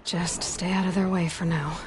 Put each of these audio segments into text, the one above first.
Just stay out of their way for now.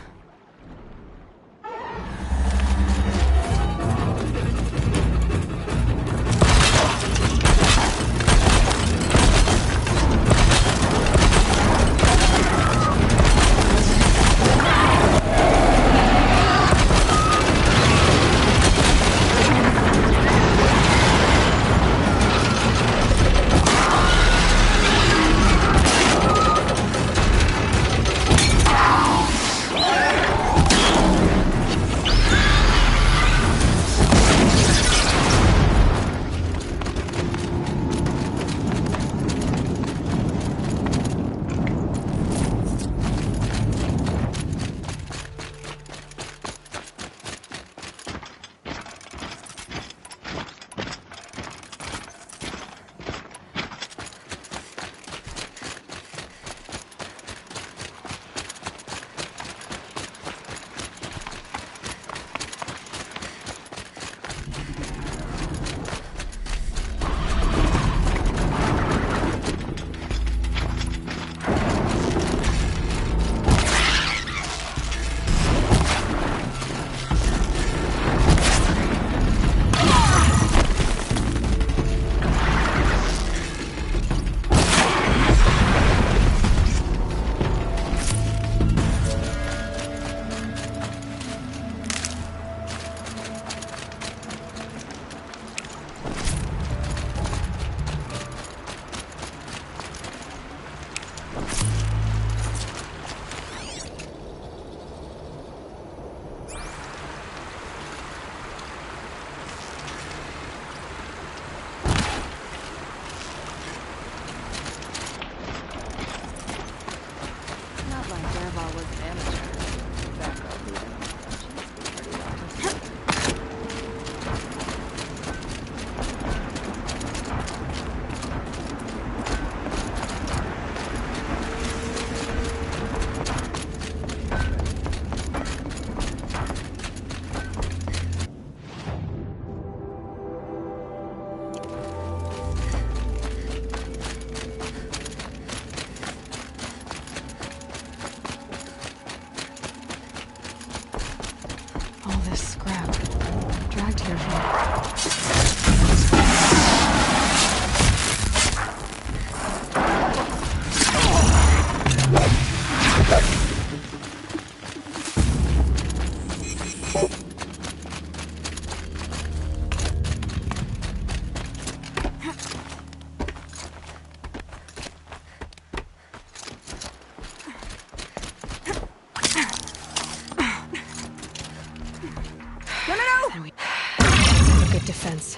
Defense.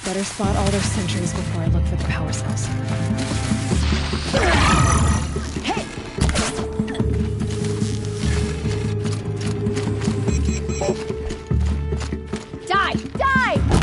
Better spot all those sentries before I look for the power cells. Hey! Die! Die!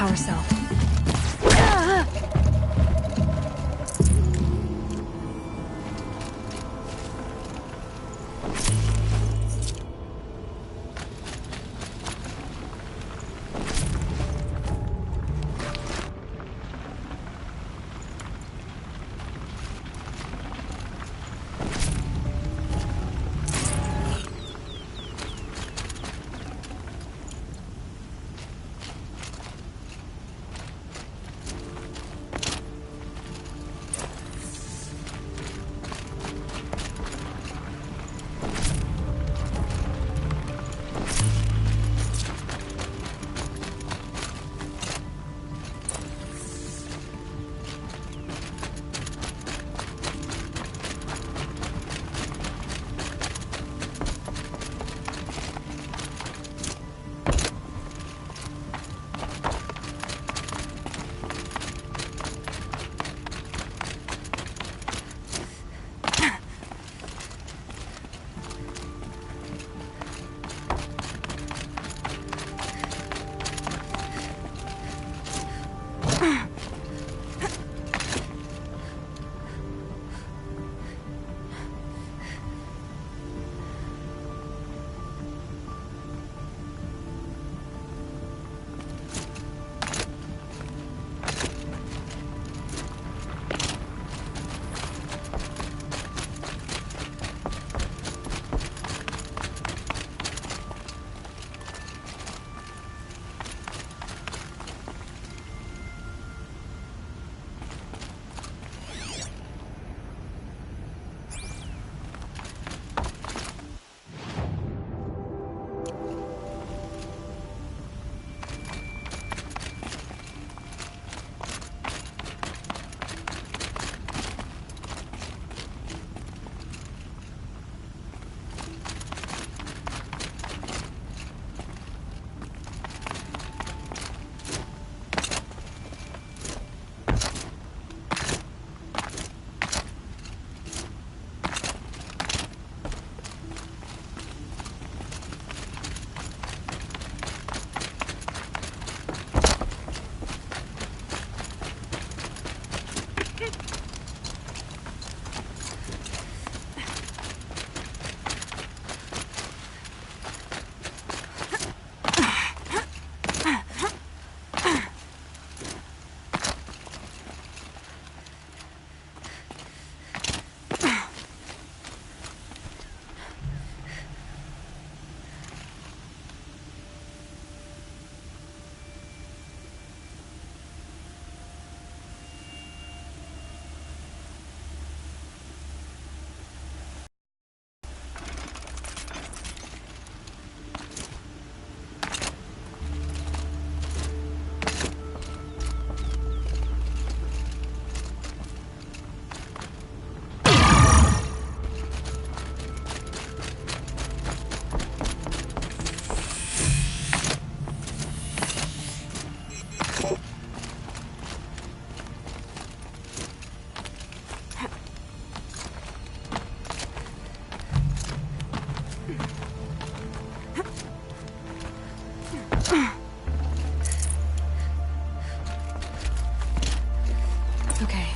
power cell.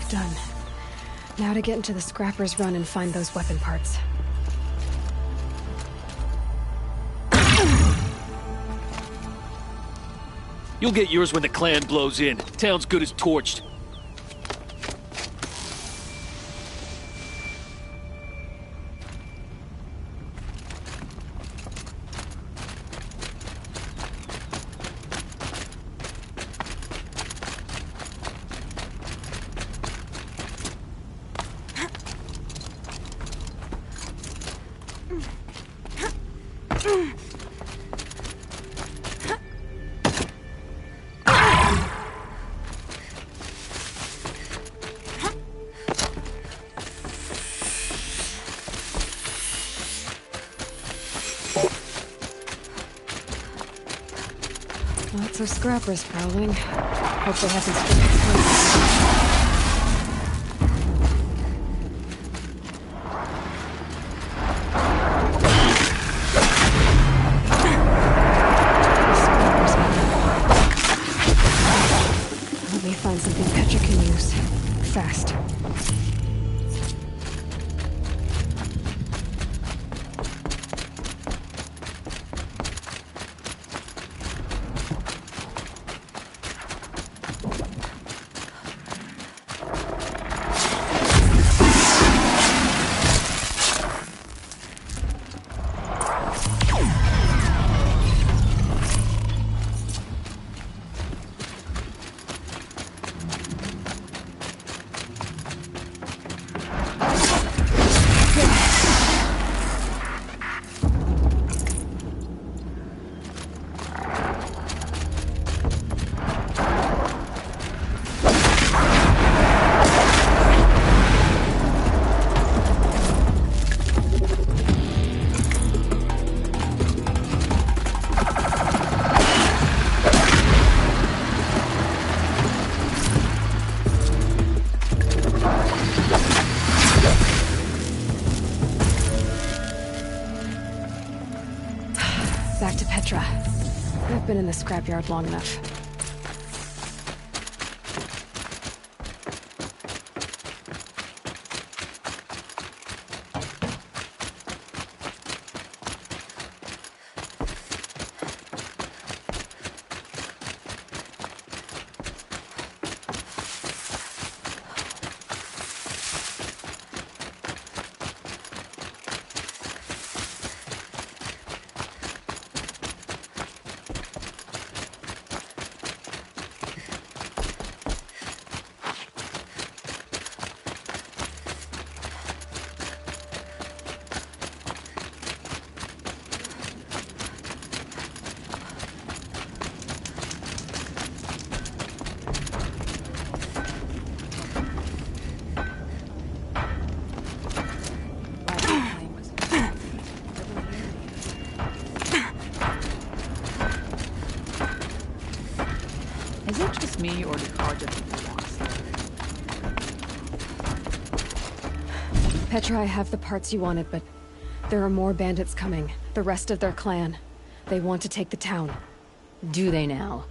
Done. Now to get into the Scrapper's Run and find those weapon parts. You'll get yours when the clan blows in. Town's good as torched. Lots of scrappers prowling. Hope they haven't skipped. fast. Back to Petra. I've been in the scrapyard long enough. Is it just me, or did Carja people want to? Petra, I have the parts you wanted, but there are more bandits coming. The rest of their clan. They want to take the town. Do they now?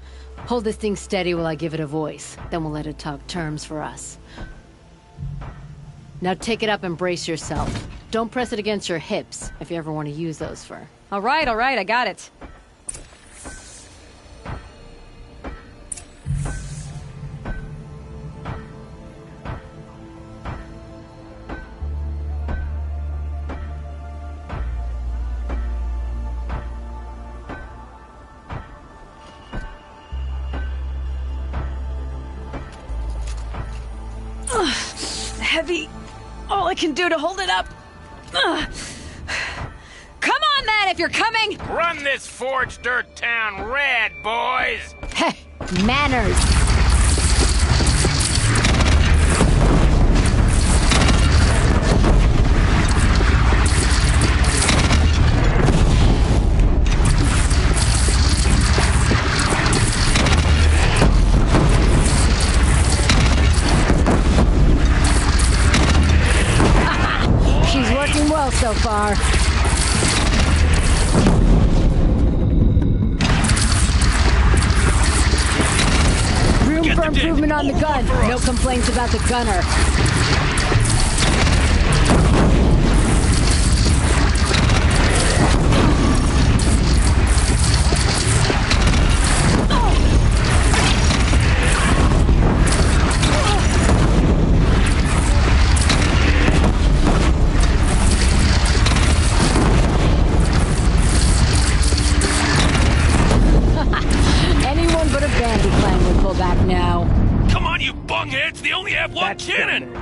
Hold this thing steady while I give it a voice. Then we'll let it talk terms for us. Now take it up and brace yourself. Don't press it against your hips, if you ever want to use those for... All right, I got it. Heavy. All I can do to hold it up. Come on, then, if you're coming! Run this forged dirt town red, boys! Hey, manners! She's working well so far. Room for improvement on the gun. No complaints about the gunner. Anyone but a bandit clan would pull back now. Come on, you bungheads! They only have one cannon!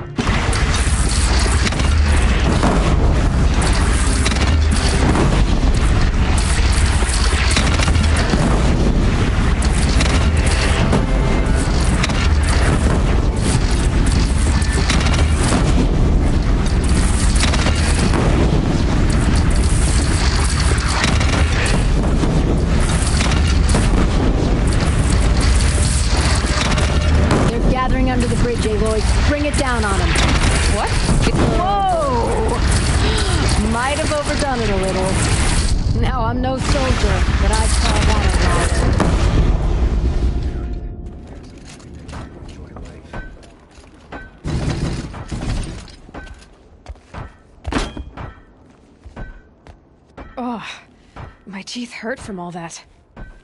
Under the bridge, Aloy. Bring it down on him. What? Whoa! Might have overdone it a little. Now, I'm no soldier, but I'd call that a rout. Oh, my teeth hurt from all that.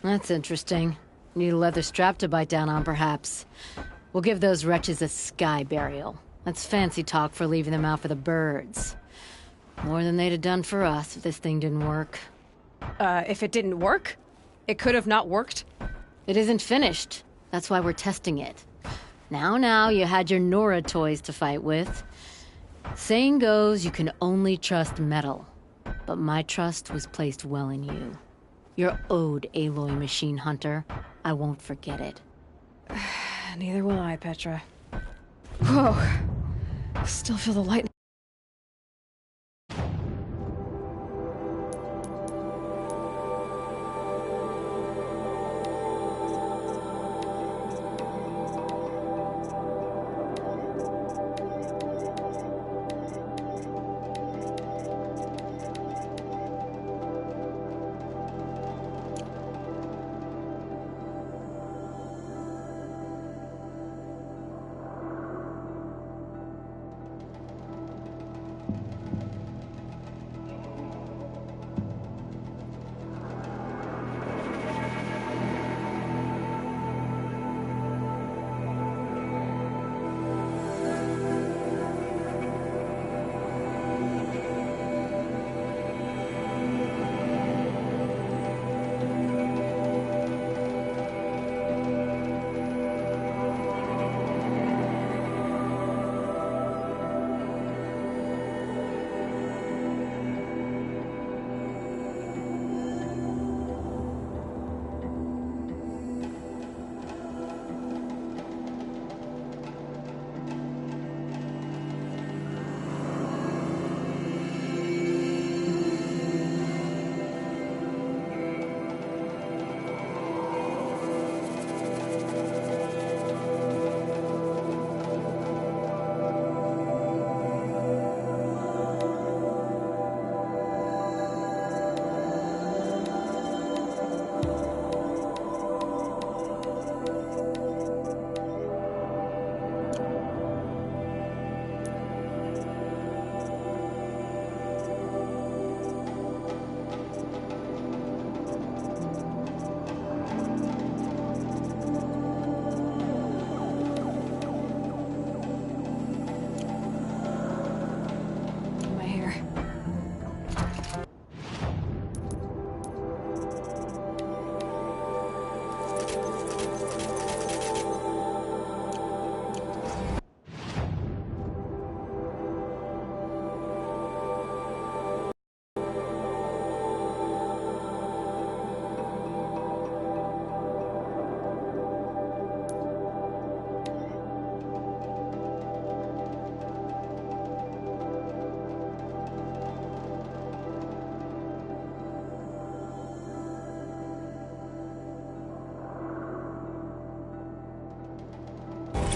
That's interesting. Need a leather strap to bite down on, perhaps. We'll give those wretches a sky burial. That's fancy talk for leaving them out for the birds. More than they'd have done for us if this thing didn't work. If it didn't work? It could have not worked? It isn't finished. That's why we're testing it. Now, you had your Nora toys to fight with. Saying goes, you can only trust metal. But my trust was placed well in you. You're owed, Aloy Machine Hunter. I won't forget it. Neither will I, Petra. Whoa. Still feel the light.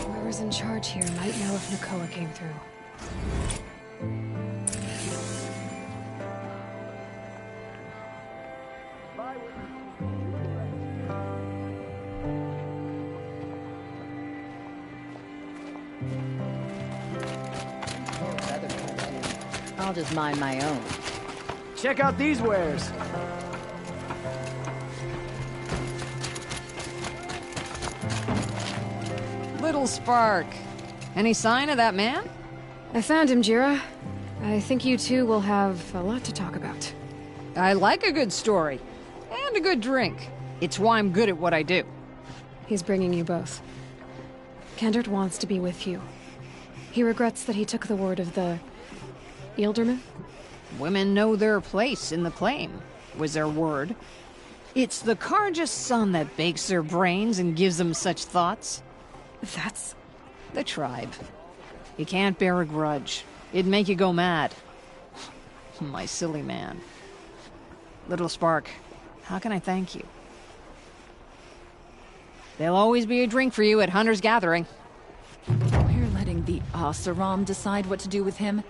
Whoever's in charge here might know if Nakoa came through. I'll just mind my own. Check out these wares. Little Spark. Any sign of that man? I found him, Jira. I think you two will have a lot to talk about. I like a good story. And a good drink. It's why I'm good at what I do. He's bringing you both. Kendrick wants to be with you. He regrets that he took the word of the Ealderman? Women know their place in the claim, was their word. It's the Karja's son that bakes their brains and gives them such thoughts. That's... The tribe. You can't bear a grudge. It'd make you go mad. My silly man. Little Spark, how can I thank you? There'll always be a drink for you at Hunter's Gathering. We're letting the Oseram decide what to do with him?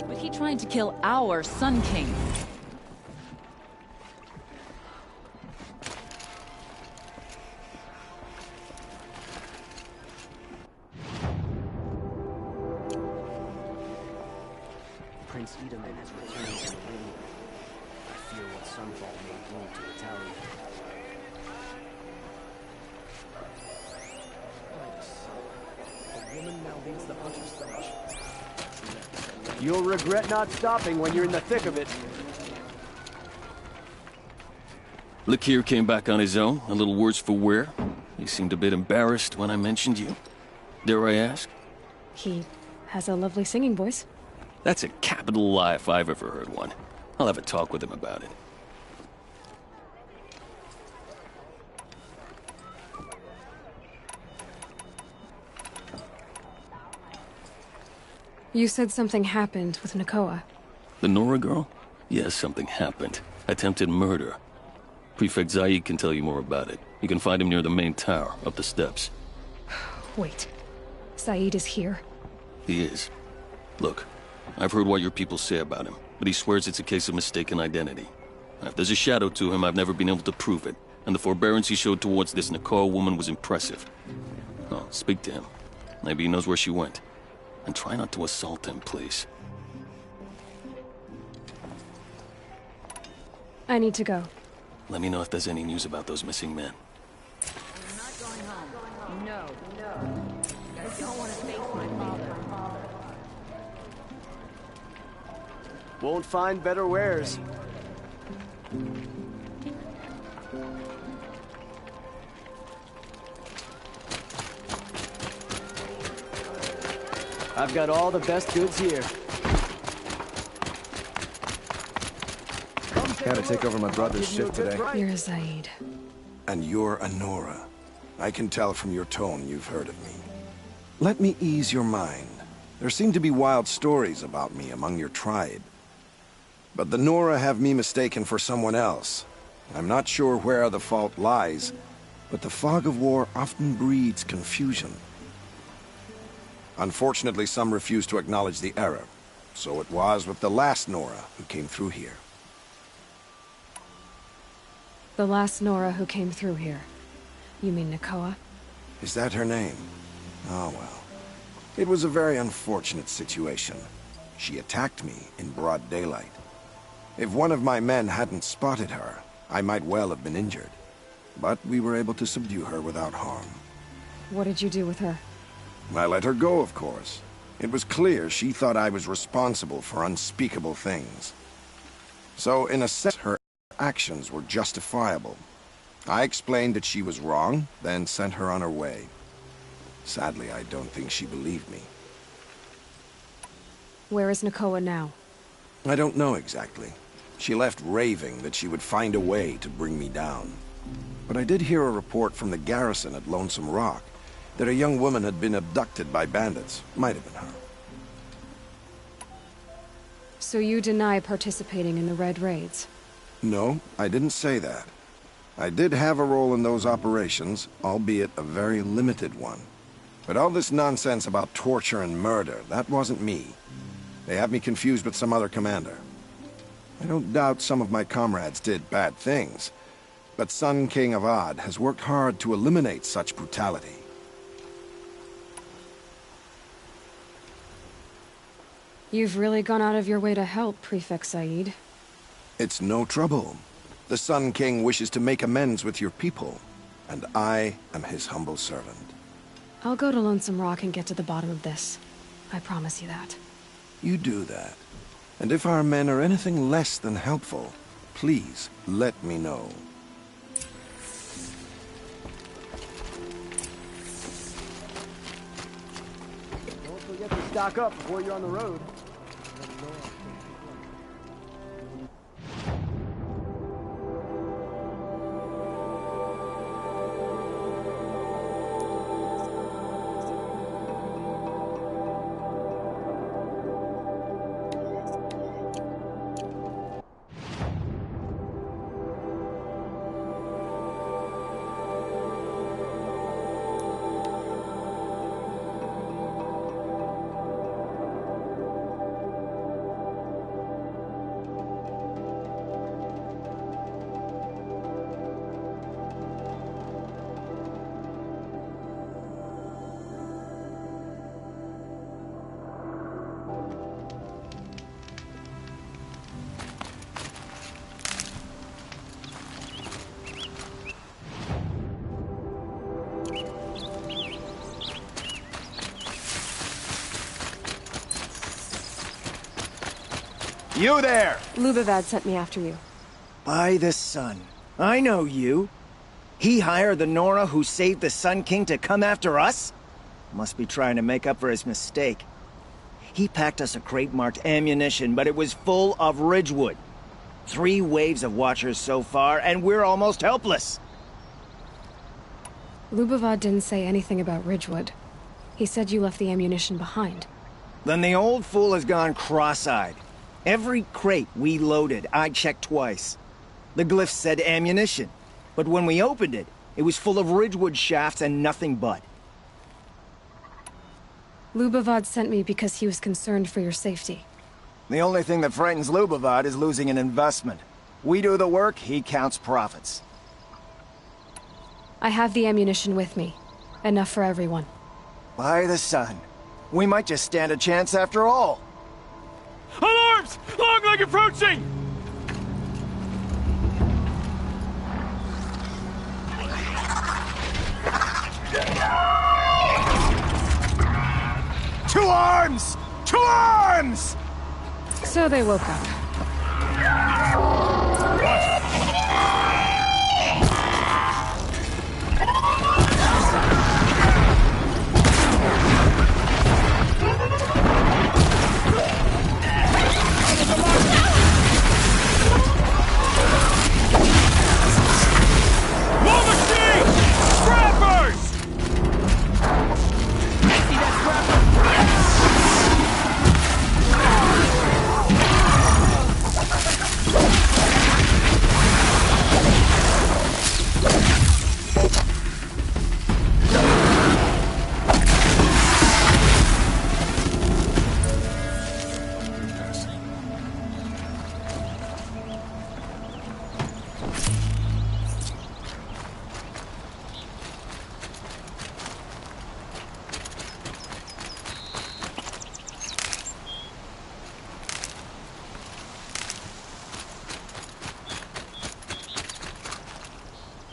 But he tried to kill our Sun King. Alderman has returned to the room. I fear what Sunfall may do to retaliate. The woman now leads the hunter's search. You'll regret not stopping when you're in the thick of it. Lakir came back on his own, a little worse for wear. He seemed a bit embarrassed when I mentioned you. Dare I ask? He has a lovely singing voice. That's a capital lie if I've ever heard one. I'll have a talk with him about it. You said something happened with Nakoa. The Nora girl? Yes, something happened. Attempted murder. Prefect Zaid can tell you more about it. You can find him near the main tower, up the steps. Wait. Saeed is here. He is. Look, I've heard what your people say about him, but he swears it's a case of mistaken identity. If there's a shadow to him, I've never been able to prove it, and the forbearance he showed towards this Nakoa woman was impressive. Oh, speak to him. Maybe he knows where she went. And try not to assault him, please. I need to go. Let me know if there's any news about those missing men. I'm not going home. No. I don't want to face my father. Won't find better wares. I've got all the best goods here. Gotta take over my brother's shift today. You're Zaid. And you're a Nora. I can tell from your tone you've heard of me. Let me ease your mind. There seem to be wild stories about me among your tribe. But the Nora have me mistaken for someone else. I'm not sure where the fault lies, but the fog of war often breeds confusion. Unfortunately, some refuse to acknowledge the error. So it was with the last Nora who came through here. The last Nora who came through here. You mean Nakoa? Is that her name? Oh, well. It was a very unfortunate situation. She attacked me in broad daylight. If one of my men hadn't spotted her, I might well have been injured. But we were able to subdue her without harm. What did you do with her? I let her go, of course. It was clear she thought I was responsible for unspeakable things. So, in a sense, her actions were justifiable. I explained that she was wrong, then sent her on her way. Sadly, I don't think she believed me. Where is Nakoa now? I don't know exactly. She left raving that she would find a way to bring me down. But I did hear a report from the garrison at Lonesome Rock that a young woman had been abducted by bandits. Might have been her. So you deny participating in the Red Raids? No, I didn't say that. I did have a role in those operations, albeit a very limited one. But all this nonsense about torture and murder, that wasn't me. They have me confused with some other commander. I don't doubt some of my comrades did bad things, but Sun King Avad has worked hard to eliminate such brutality. You've really gone out of your way to help, Prefect Said. It's no trouble. The Sun King wishes to make amends with your people, and I am his humble servant. I'll go to Lonesome Rock and get to the bottom of this. I promise you that. You do that. And if our men are anything less than helpful, please let me know. Don't forget to stock up before you're on the road. You there! Lubavad sent me after you. By the sun. I know you. He hired the Nora who saved the Sun King to come after us? Must be trying to make up for his mistake. He packed us a crate marked ammunition, but it was full of Ridgewood. 3 waves of Watchers so far, and we're almost helpless. Lubavad didn't say anything about Ridgewood. He said you left the ammunition behind. Then the old fool has gone cross-eyed. Every crate we loaded, I checked twice. The glyph said ammunition, but when we opened it, it was full of Ridgewood shafts and nothing but. Lubavad sent me because he was concerned for your safety. The only thing that frightens Lubavad is losing an investment. We do the work, he counts profits. I have the ammunition with me. Enough for everyone. By the sun. We might just stand a chance after all. Alarms! Long leg approaching! Two arms! Two arms! So they woke up. War machine! Scrappers! See that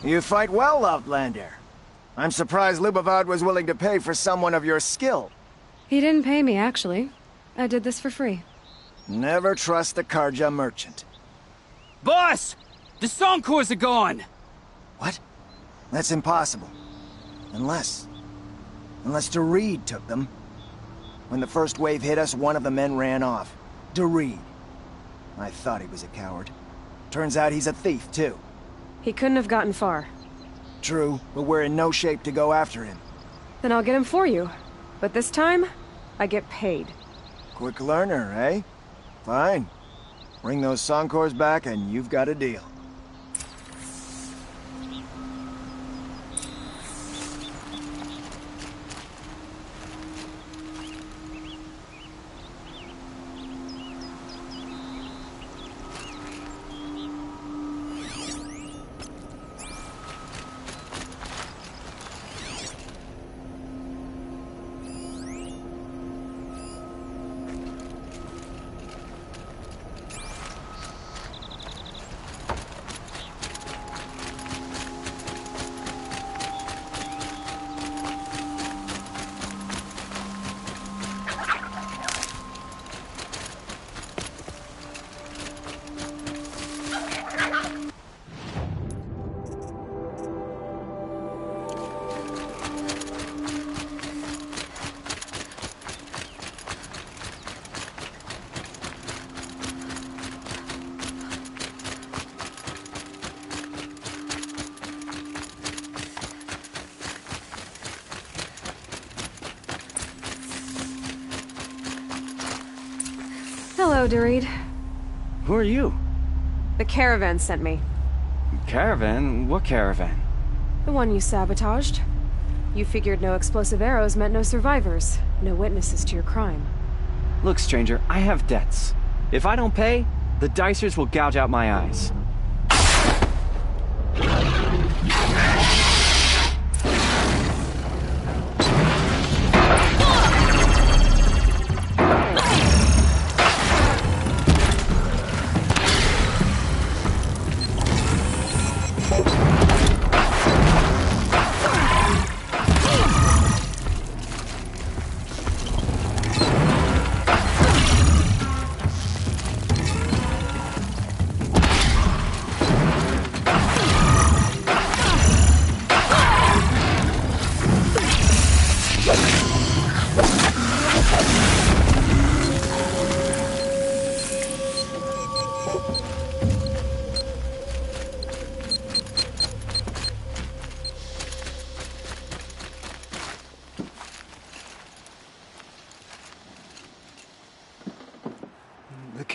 You fight well, Outlander. I'm surprised Lubavad was willing to pay for someone of your skill. He didn't pay me, actually. I did this for free. Never trust the Karja merchant. Boss! The Songcores are gone! What? That's impossible. Unless Doreed took them. When the first wave hit us, one of the men ran off. Doreed. I thought he was a coward. Turns out he's a thief, too. He couldn't have gotten far. True, but we're in no shape to go after him. Then I'll get him for you. But this time, I get paid. Quick learner, eh? Fine. Bring those Songcores back and you've got a deal. Hello, Doreed. Who are you? The caravan sent me. Caravan? What caravan? The one you sabotaged. You figured no explosive arrows meant no survivors, no witnesses to your crime. Look, stranger, I have debts. If I don't pay, the Dicers will gouge out my eyes.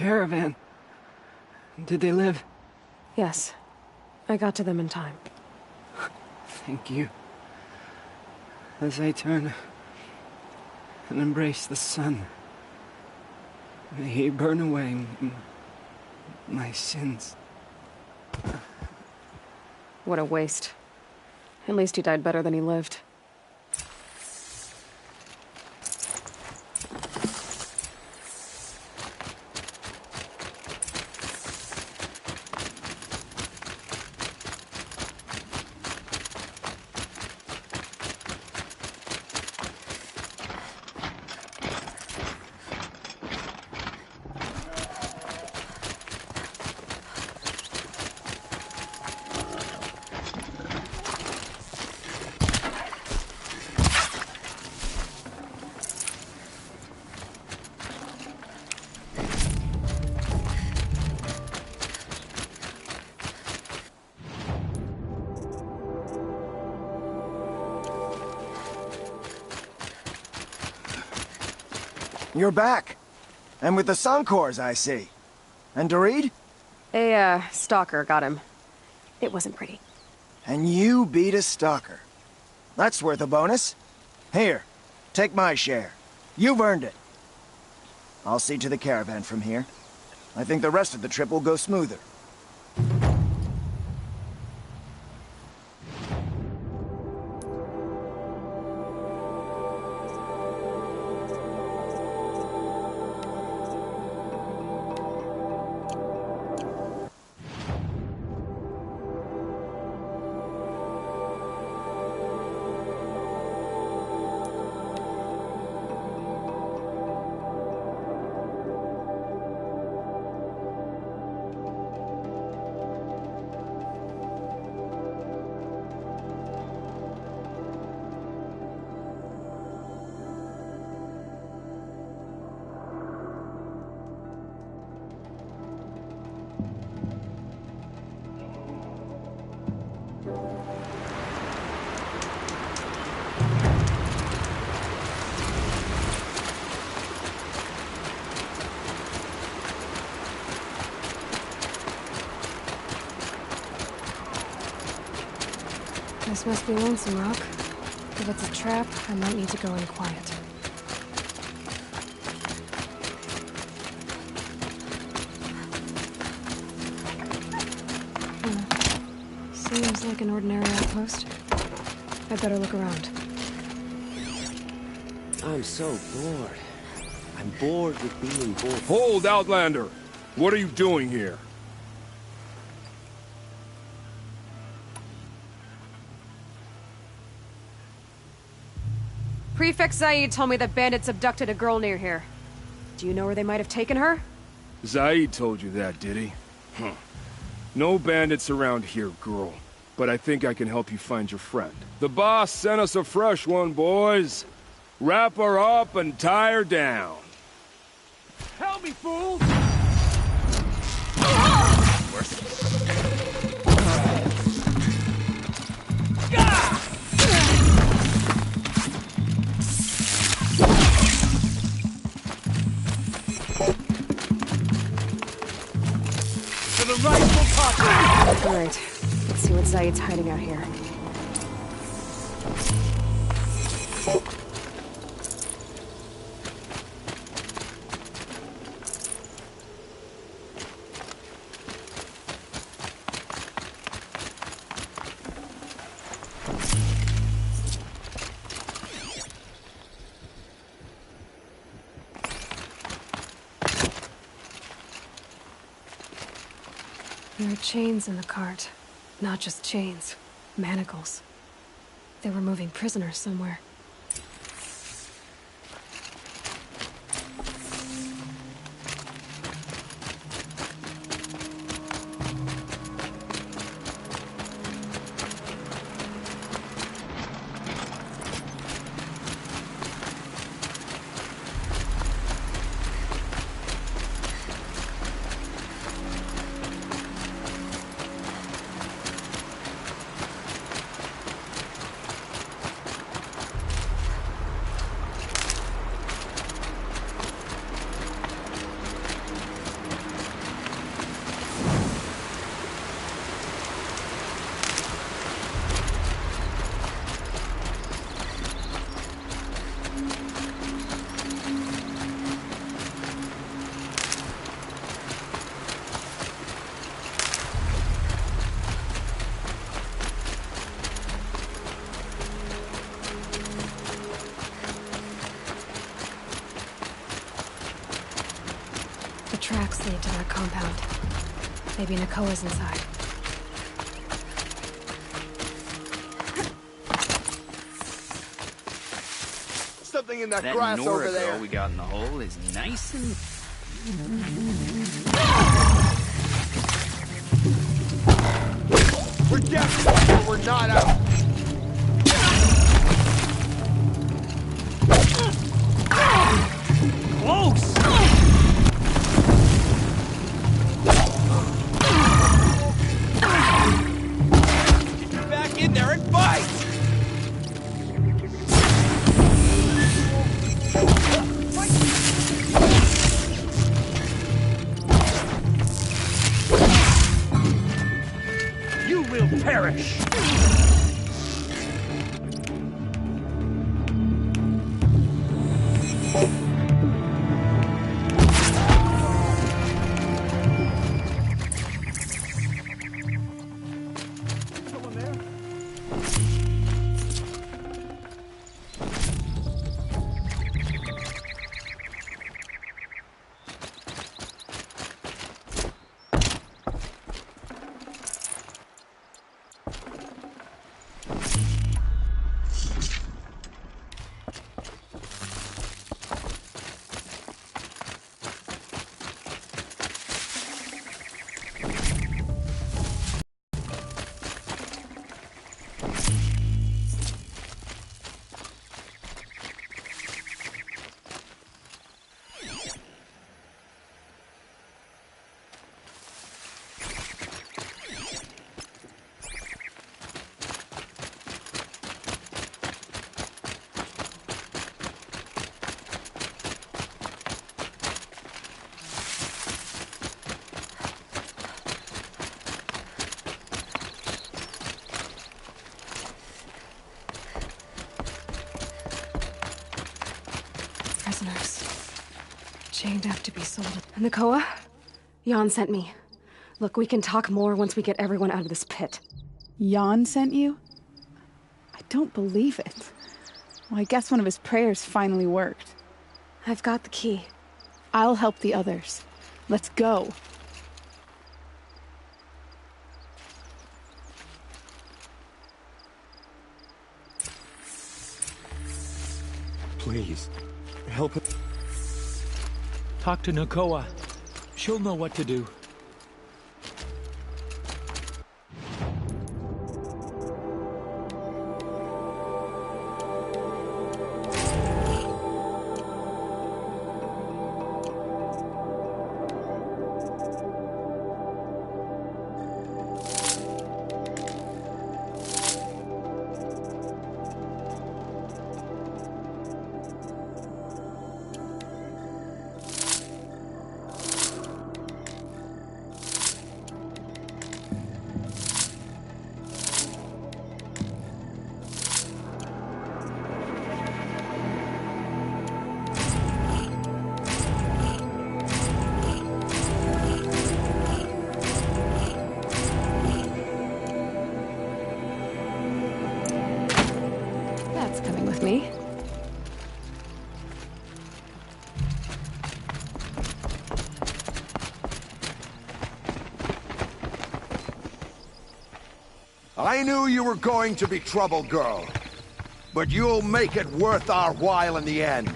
caravan. Did they live? Yes. I got to them in time. Thank you. As I turn and embrace the sun, may he burn away my sins. What a waste. At least he died better than he lived. You're back. And with the Suncors, I see. And Dorid? A, stalker got him. It wasn't pretty. And you beat a stalker. That's worth a bonus. Here, take my share. You've earned it. I'll see to the caravan from here. I think the rest of the trip will go smoother. This must be Lonesome Rock. If it's a trap, I might need to go in quiet. Seems like an ordinary outpost. I'd better look around. I'm so bored. I'm bored with being bored. Hold, Outlander! What are you doing here? Prefect Zaid told me that bandits abducted a girl near here. Do you know where they might have taken her? Zaid told you that, did he? Huh. No bandits around here, girl. But I think I can help you find your friend. The boss sent us a fresh one, boys. Wrap her up and tie her down. Help me, fool! Alright, let's see what Zaid's hiding out here. There are chains in the cart. Not just chains. Manacles. They were moving prisoners somewhere. tracks lead to that compound. Maybe Nakoa's inside. Something in that grass Nora over there. girl we got in the hole is nice and... We're definitely, but we're not out. Close! Get back in there and fight! You will perish! Prisoners. Chained up to be sold. Nakoa? Jan sent me. Look, we can talk more once we get everyone out of this pit. Jan sent you? I don't believe it. Well, I guess one of his prayers finally worked. I've got the key. I'll help the others. Let's go. Please, help him. Talk to Nakoa. She'll know what to do. Me? I knew you were going to be trouble, girl. But you'll make it worth our while in the end.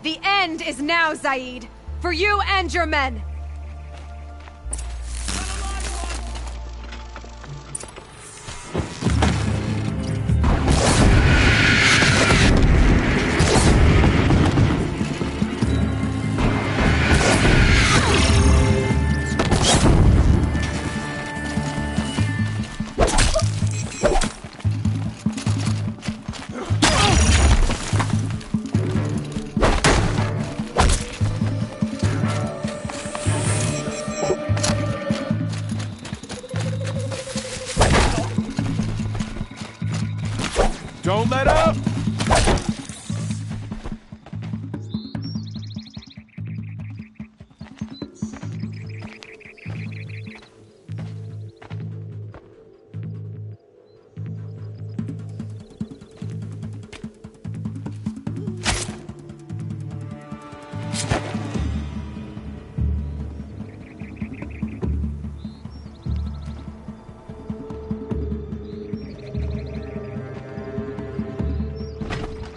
The end is now, Zaid. For you and your men. Don't let up!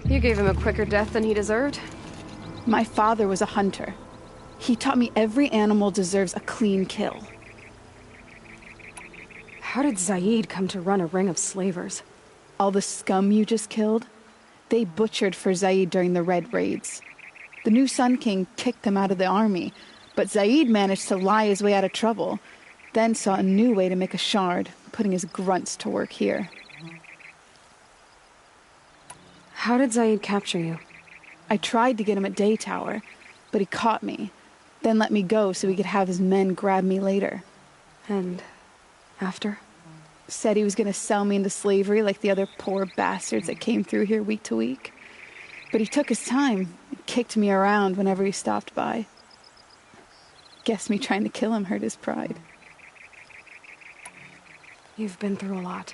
You gave him a quicker death than he deserved. My father was a hunter. He taught me every animal deserves a clean kill. How did Zaid come to run a ring of slavers? All the scum you just killed, they butchered for Zaid during the Red Raids. The new Sun King kicked him out of the army, but Zaid managed to lie his way out of trouble, then saw a new way to make a shard, putting his grunts to work here. How did Zaid capture you? I tried to get him at Day Tower, but he caught me, then let me go so he could have his men grab me later. And after? Said he was going to sell me into slavery like the other poor bastards that came through here week to week. But he took his time and kicked me around whenever he stopped by. Guess me trying to kill him hurt his pride. You've been through a lot.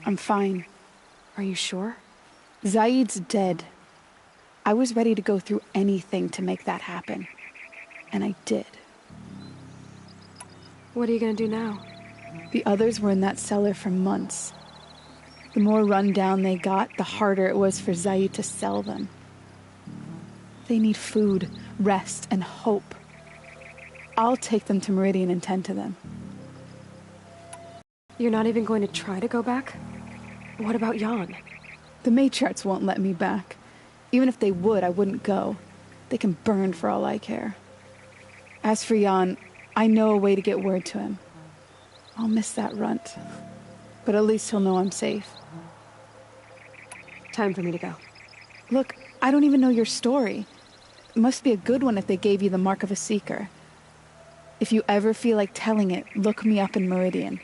I'm fine. Are you sure? Zaid's dead. I was ready to go through anything to make that happen. And I did. What are you gonna do now? The others were in that cellar for months. The more run down they got, the harder it was for Zaid to sell them. They need food, rest, and hope. I'll take them to Meridian and tend to them. You're not even going to try to go back? What about Jan? The matriarchs won't let me back. Even if they would, I wouldn't go. They can burn for all I care. As for Jan, I know a way to get word to him. I'll miss that runt. But at least he'll know I'm safe. Time for me to go. Look, I don't even know your story. It must be a good one if they gave you the mark of a seeker. If you ever feel like telling it, look me up in Meridian.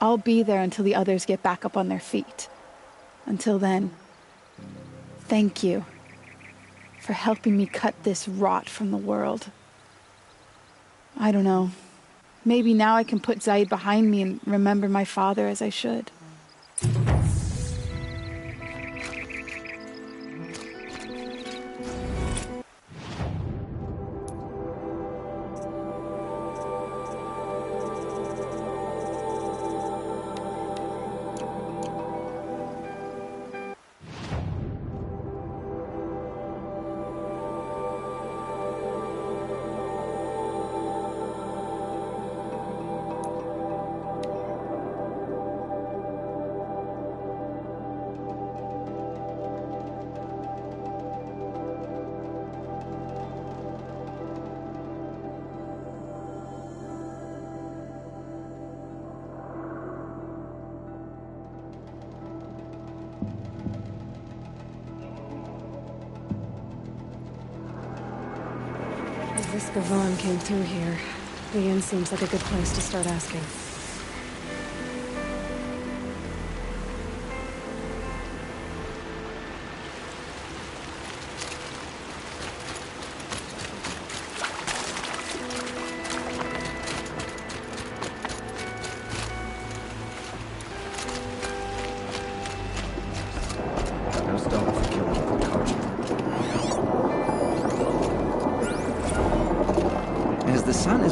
I'll be there until the others get back up on their feet. Until then, thank you for helping me cut this rot from the world. I don't know. Maybe now I can put Zaid behind me and remember my father as I should. This Gavan came through here. The inn seems like a good place to start asking.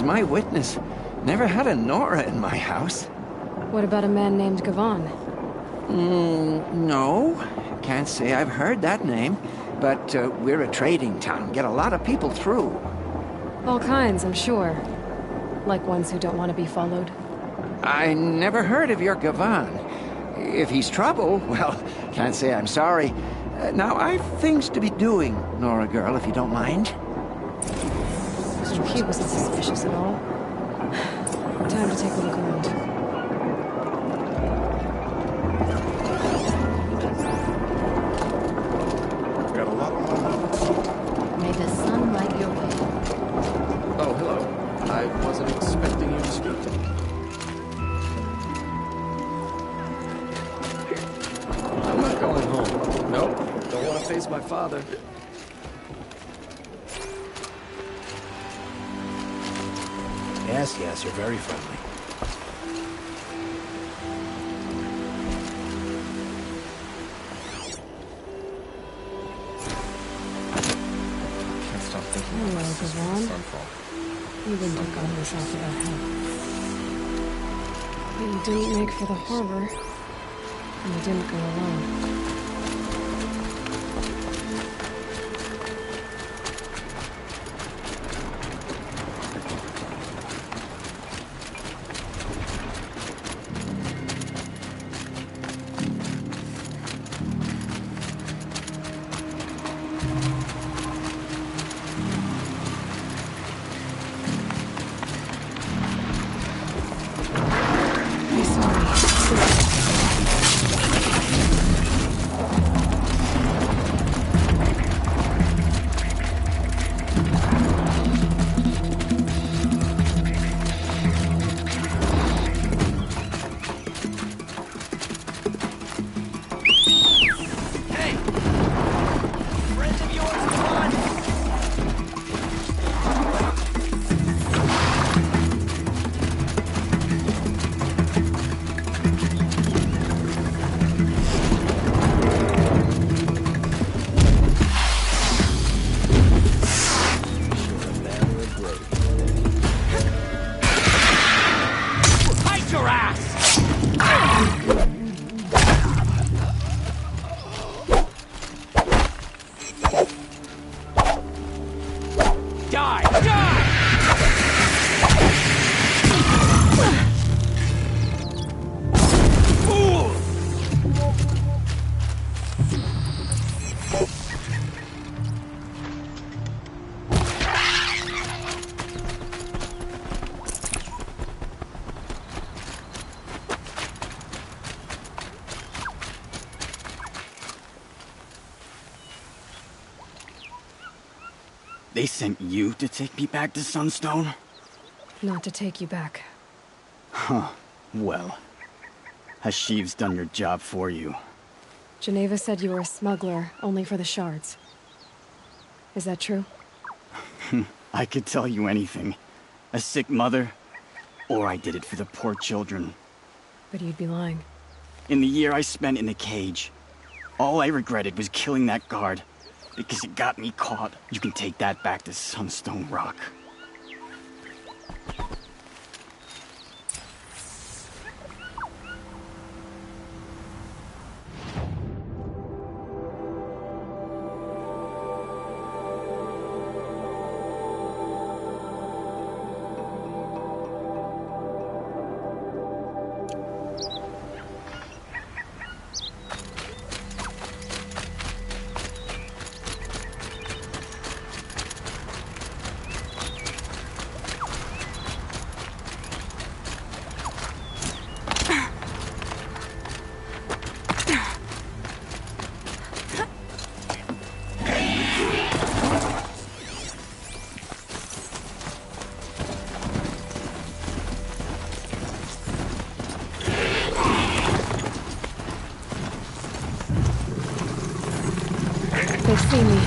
My witness. Never had a Nora in my house. What about a man named Gavan? No. Can't say I've heard that name. But we're a trading town. Get a lot of people through. All kinds, I'm sure. Like ones who don't want to be followed. I never heard of your Gavan. If he's trouble, well, can't say I'm sorry. Now, I've things to be doing, Nora girl, if you don't mind. He wasn't suspicious at all. Time to take a look around. Got a lot more. May the sun light your way. Oh, hello. I wasn't expecting you to speak to me. I'm not going home. Nope. Don't want to face my father. Yes, you're very friendly. Can't stop thinking Hello, about my sister's Gavan. sunfall. You wouldn't have gotten yourself without help. But you didn't make for the harbor. And you didn't go alone. They sent you to take me back to Sunstone? Not to take you back. Huh. Well, Hashiv's done your job for you. Geneva said you were a smuggler, only for the shards. Is that true? I could tell you anything. A sick mother, or I did it for the poor children. But you'd be lying. In the year I spent in the cage, all I regretted was killing that guard, because it got me caught. You can take that back to Sunstone Rock. They see me.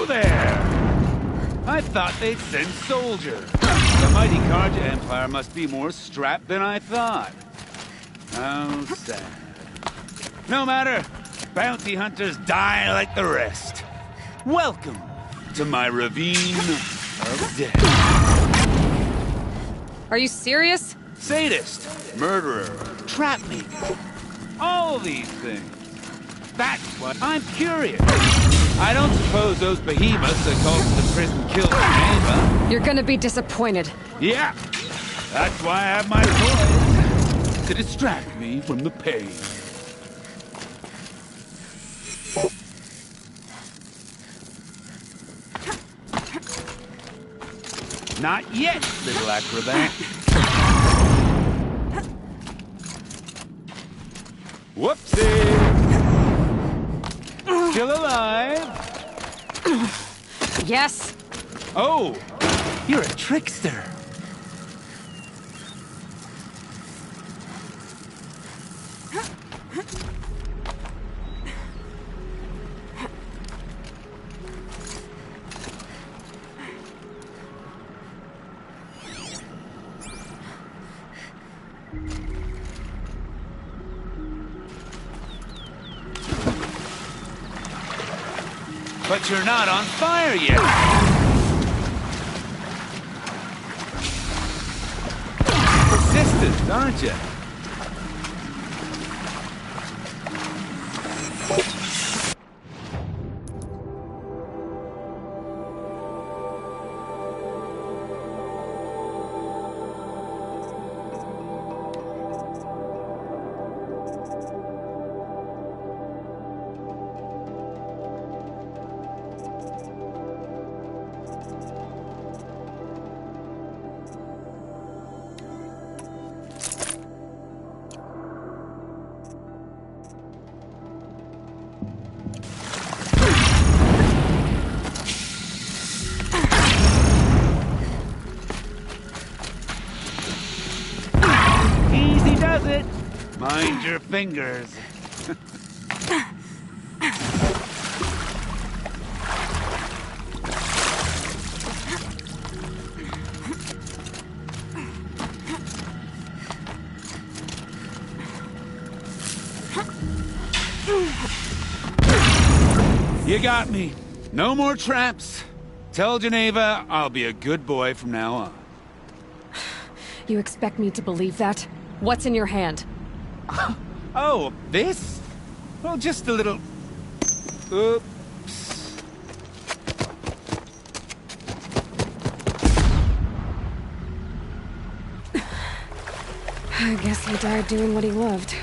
Whoa there! I thought they'd send soldiers. The mighty Karja Empire must be more strapped than I thought. How sad. No matter. Bounty hunters die like the rest. Welcome to my ravine of death. Are you serious? Sadist, murderer, trapmaker. All these things. That's what I'm curious. I don't suppose those behemoths that called to the prison killed your neighbor. You're gonna be disappointed. Yeah. That's why I have my toys. To distract me from the pain. Not yet, little acrobat. Whoopsie! Still alive? Yes. Oh, you're a trickster. But you're not on fire yet. Persistent, aren't you? Mind your fingers. You got me. No more traps. Tell Geneva I'll be a good boy from now on. You expect me to believe that? What's in your hand? Oh, this? Well, just a little... Oops. I guess he died doing what he loved.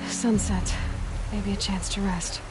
Sunset. Maybe a chance to rest.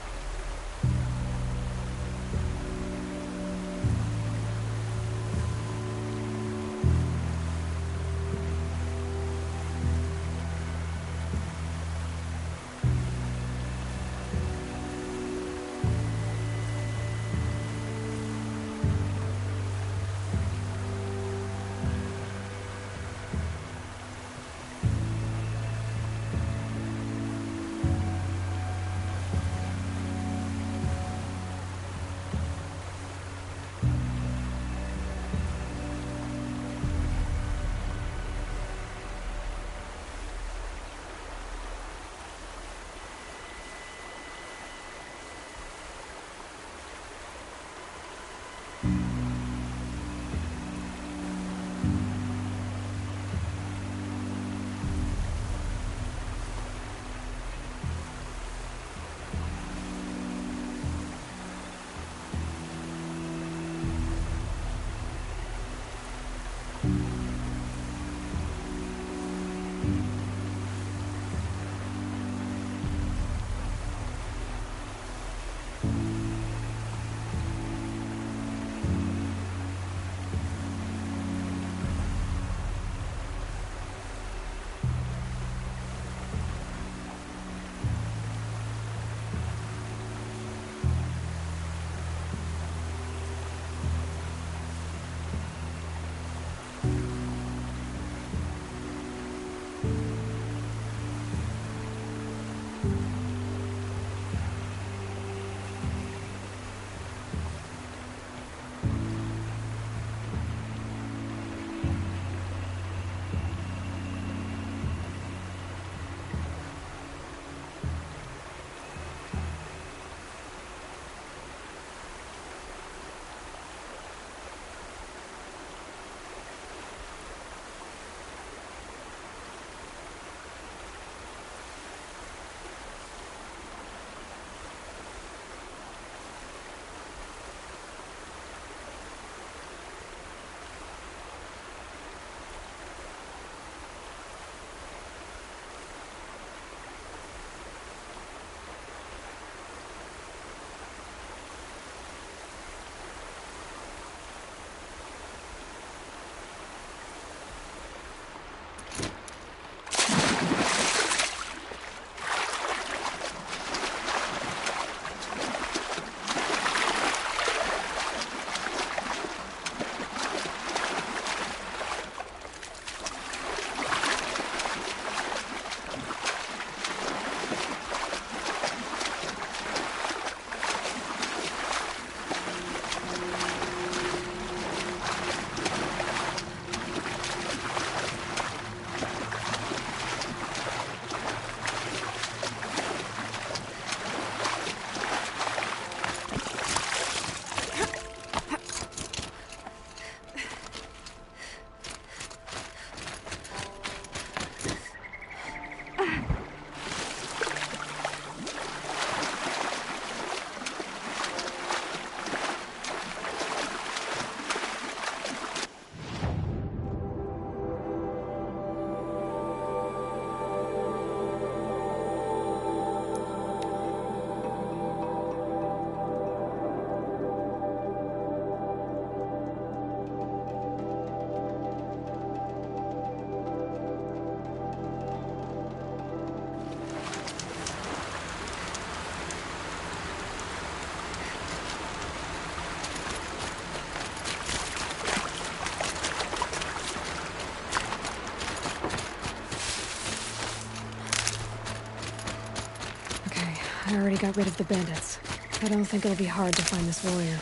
I already got rid of the bandits. I don't think it'll be hard to find this warrior.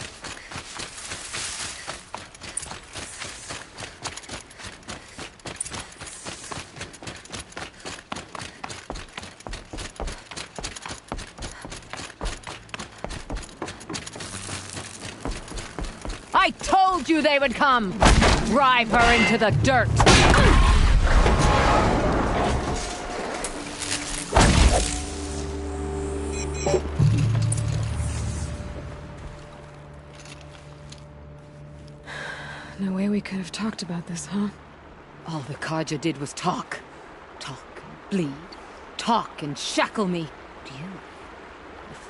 I told you they would come! Drive her into the dirt! No way we could have talked about this, huh? All the Kaja did was talk. Talk and bleed. Talk and shackle me. And you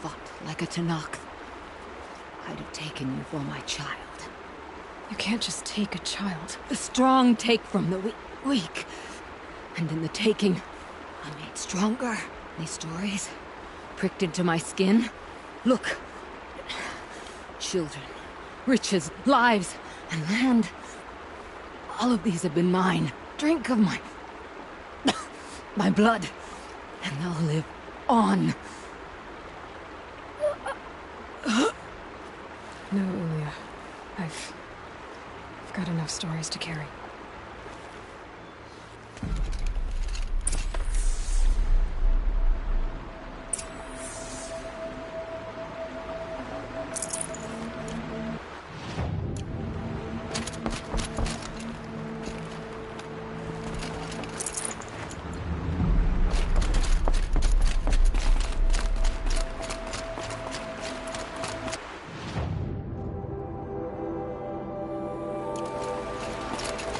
fought like a Tanakh. I'd have taken you for my child. You can't just take a child. The strong take from the weak. And in the taking, I'm made stronger. These stories pricked into my skin. Look. Children, riches, lives, and land. All of these have been mine. Drink of my blood, and they'll live on. No, Ulia. I've got enough stories to carry.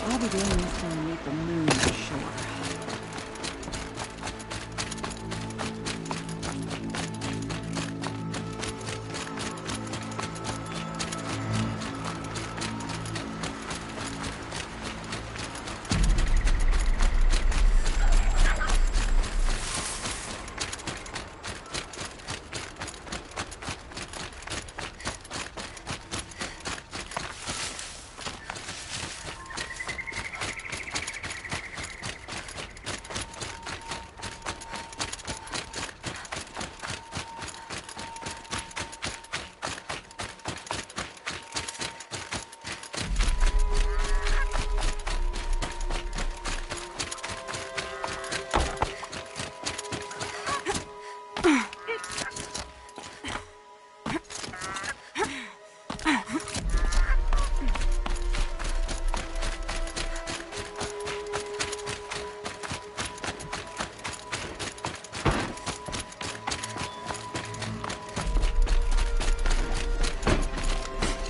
I'll be doing this till we meet the moon for sure.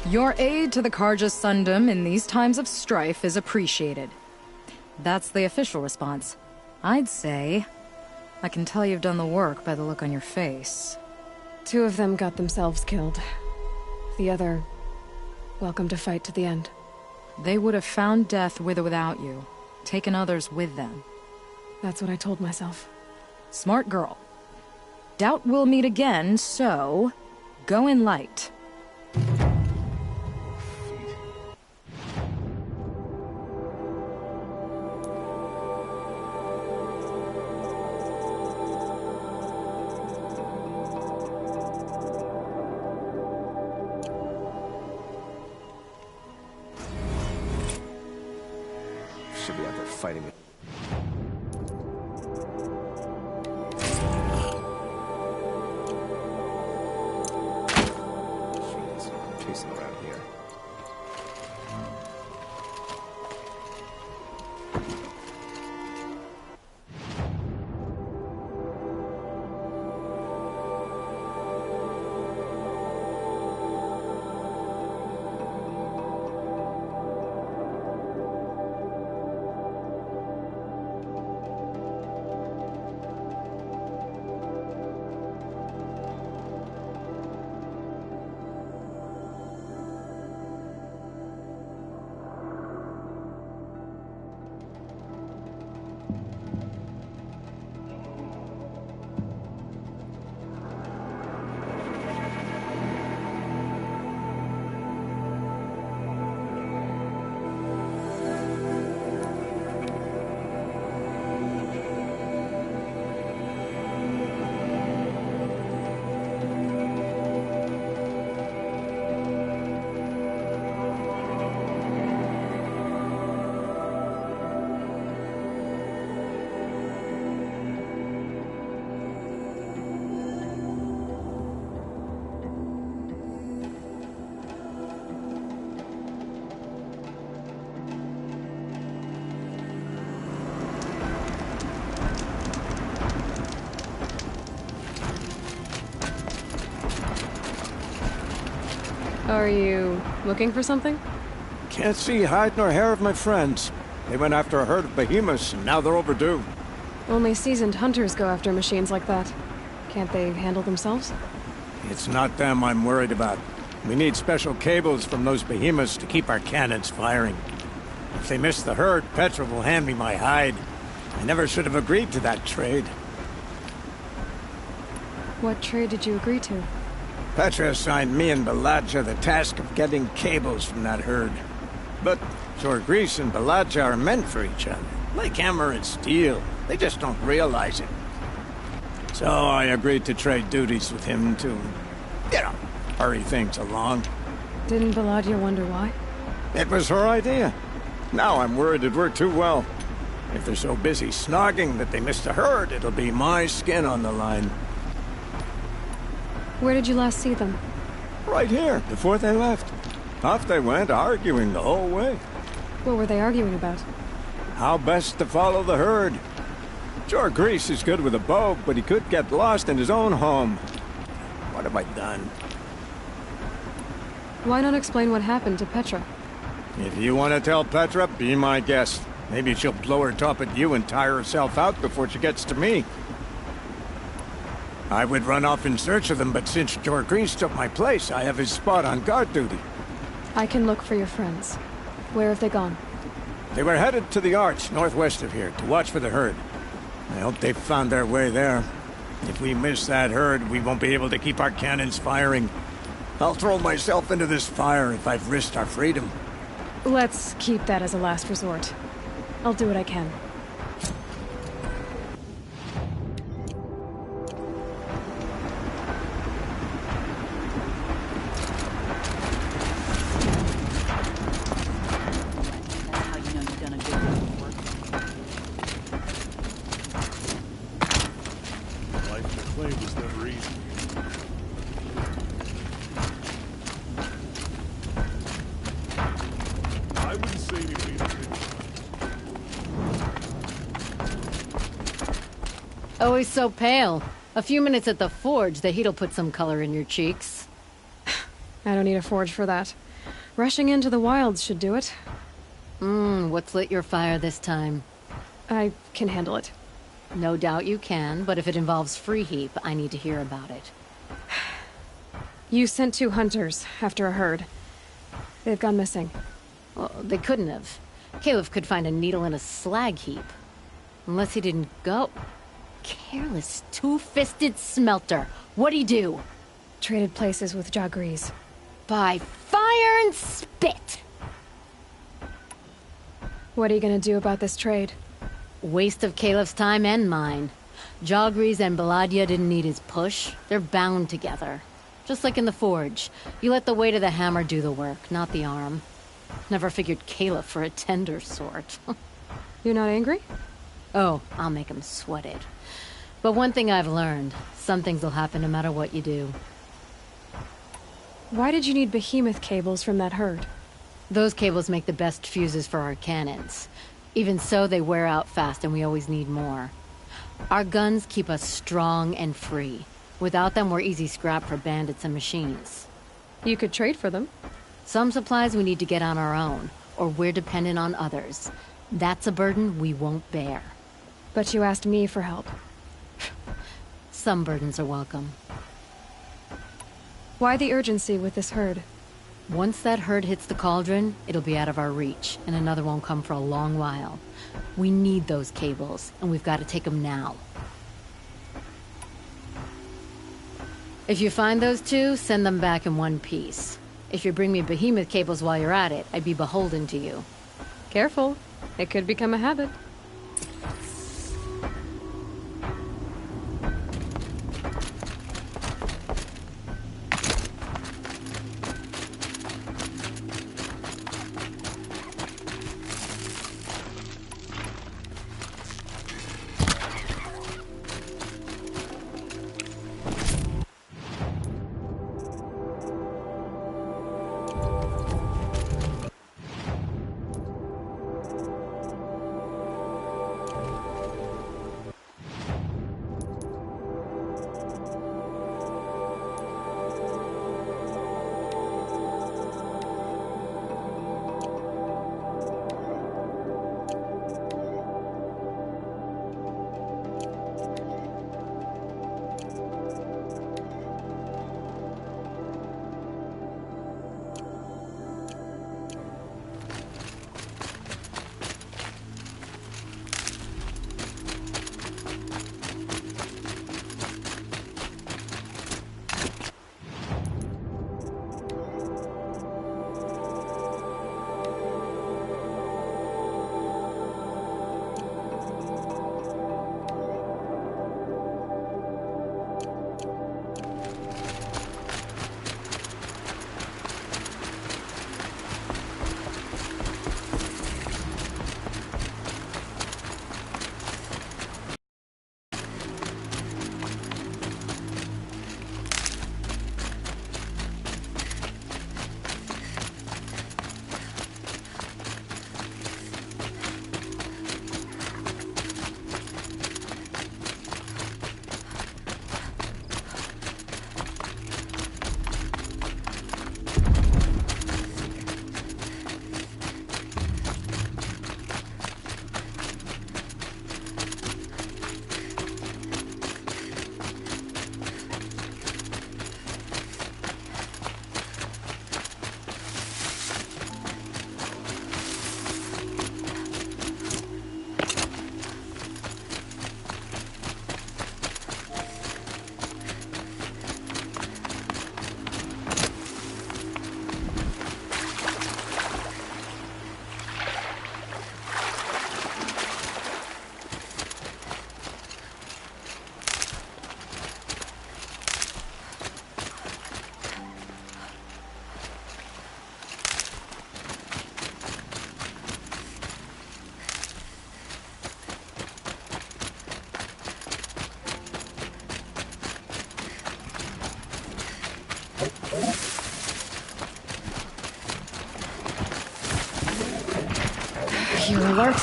Your aid to the Karja Sundom in these times of strife is appreciated. That's the official response. I'd say... I can tell you've done the work by the look on your face. 2 of them got themselves killed. The other... welcome to fight to the end. They would have found death with or without you. Taken others with them. That's what I told myself. Smart girl. Doubt we'll meet again, so... go in light. Should be out there fighting me. Jeez, chasing around here. Are you looking for something? Can't see hide nor hair of my friends. They went after a herd of behemoths, and now they're overdue. Only seasoned hunters go after machines like that. Can't they handle themselves? It's not them I'm worried about. We need special cables from those behemoths to keep our cannons firing. If they miss the herd, Petra will hand me my hide. I never should have agreed to that trade. What trade did you agree to? Petra assigned me and Baladja the task of getting cables from that herd. But Jorgris and Baladja are meant for each other. Like hammer and steel. They just don't realize it. So I agreed to trade duties with him to, you know, hurry things along. Didn't Baladja wonder why? It was her idea. Now I'm worried it worked too well. If they're so busy snogging that they missed the herd, it'll be my skin on the line. Where did you last see them? Right here, before they left. Off they went, arguing the whole way. What were they arguing about? How best to follow the herd. Jorgris is good with a bow, but he could get lost in his own home. What have I done? Why not explain what happened to Petra? If you want to tell Petra, be my guest. Maybe she'll blow her top at you and tire herself out before she gets to me. I would run off in search of them, but since Jorgris took my place, I have his spot on guard duty. I can look for your friends. Where have they gone? They were headed to the Arch, northwest of here, to watch for the herd. I hope they found their way there. If we miss that herd, we won't be able to keep our cannons firing. I'll throw myself into this fire if I've risked our freedom. Let's keep that as a last resort. I'll do what I can. Always so pale. A few minutes at the forge, the heat'll put some color in your cheeks. I don't need a forge for that. Rushing into the wilds should do it. What's lit your fire this time? I can handle it. No doubt you can, but if it involves free heap, I need to hear about it. You sent 2 hunters after a herd. They've gone missing. Well, they couldn't have. Caliph could find a needle in a slag heap. Unless he didn't go. Careless, two-fisted smelter. What'd he do? Traded places with Jorgris. By fire and spit! What are you gonna do about this trade? Waste of Caliph's time and mine. Jorgris and Baladja didn't need his push. They're bound together. Just like in the forge. You let the weight of the hammer do the work, not the arm. Never figured Caliph for a tender sort. You're not angry? Oh, I'll make him sweat it. But one thing I've learned, some things will happen no matter what you do. Why did you need behemoth cables from that herd? Those cables make the best fuses for our cannons. Even so, they wear out fast and we always need more. Our guns keep us strong and free. Without them, we're easy scrap for bandits and machines. You could trade for them. Some supplies we need to get on our own, or we're dependent on others. That's a burden we won't bear. But you asked me for help. Some burdens are welcome. Why the urgency with this herd? Once that herd hits the cauldron, it'll be out of our reach, and another won't come for a long while. We need those cables, and we've got to take them now. If you find those 2, send them back in one piece. If you bring me behemoth cables while you're at it, I'd be beholden to you. Careful. It could become a habit. Here alert.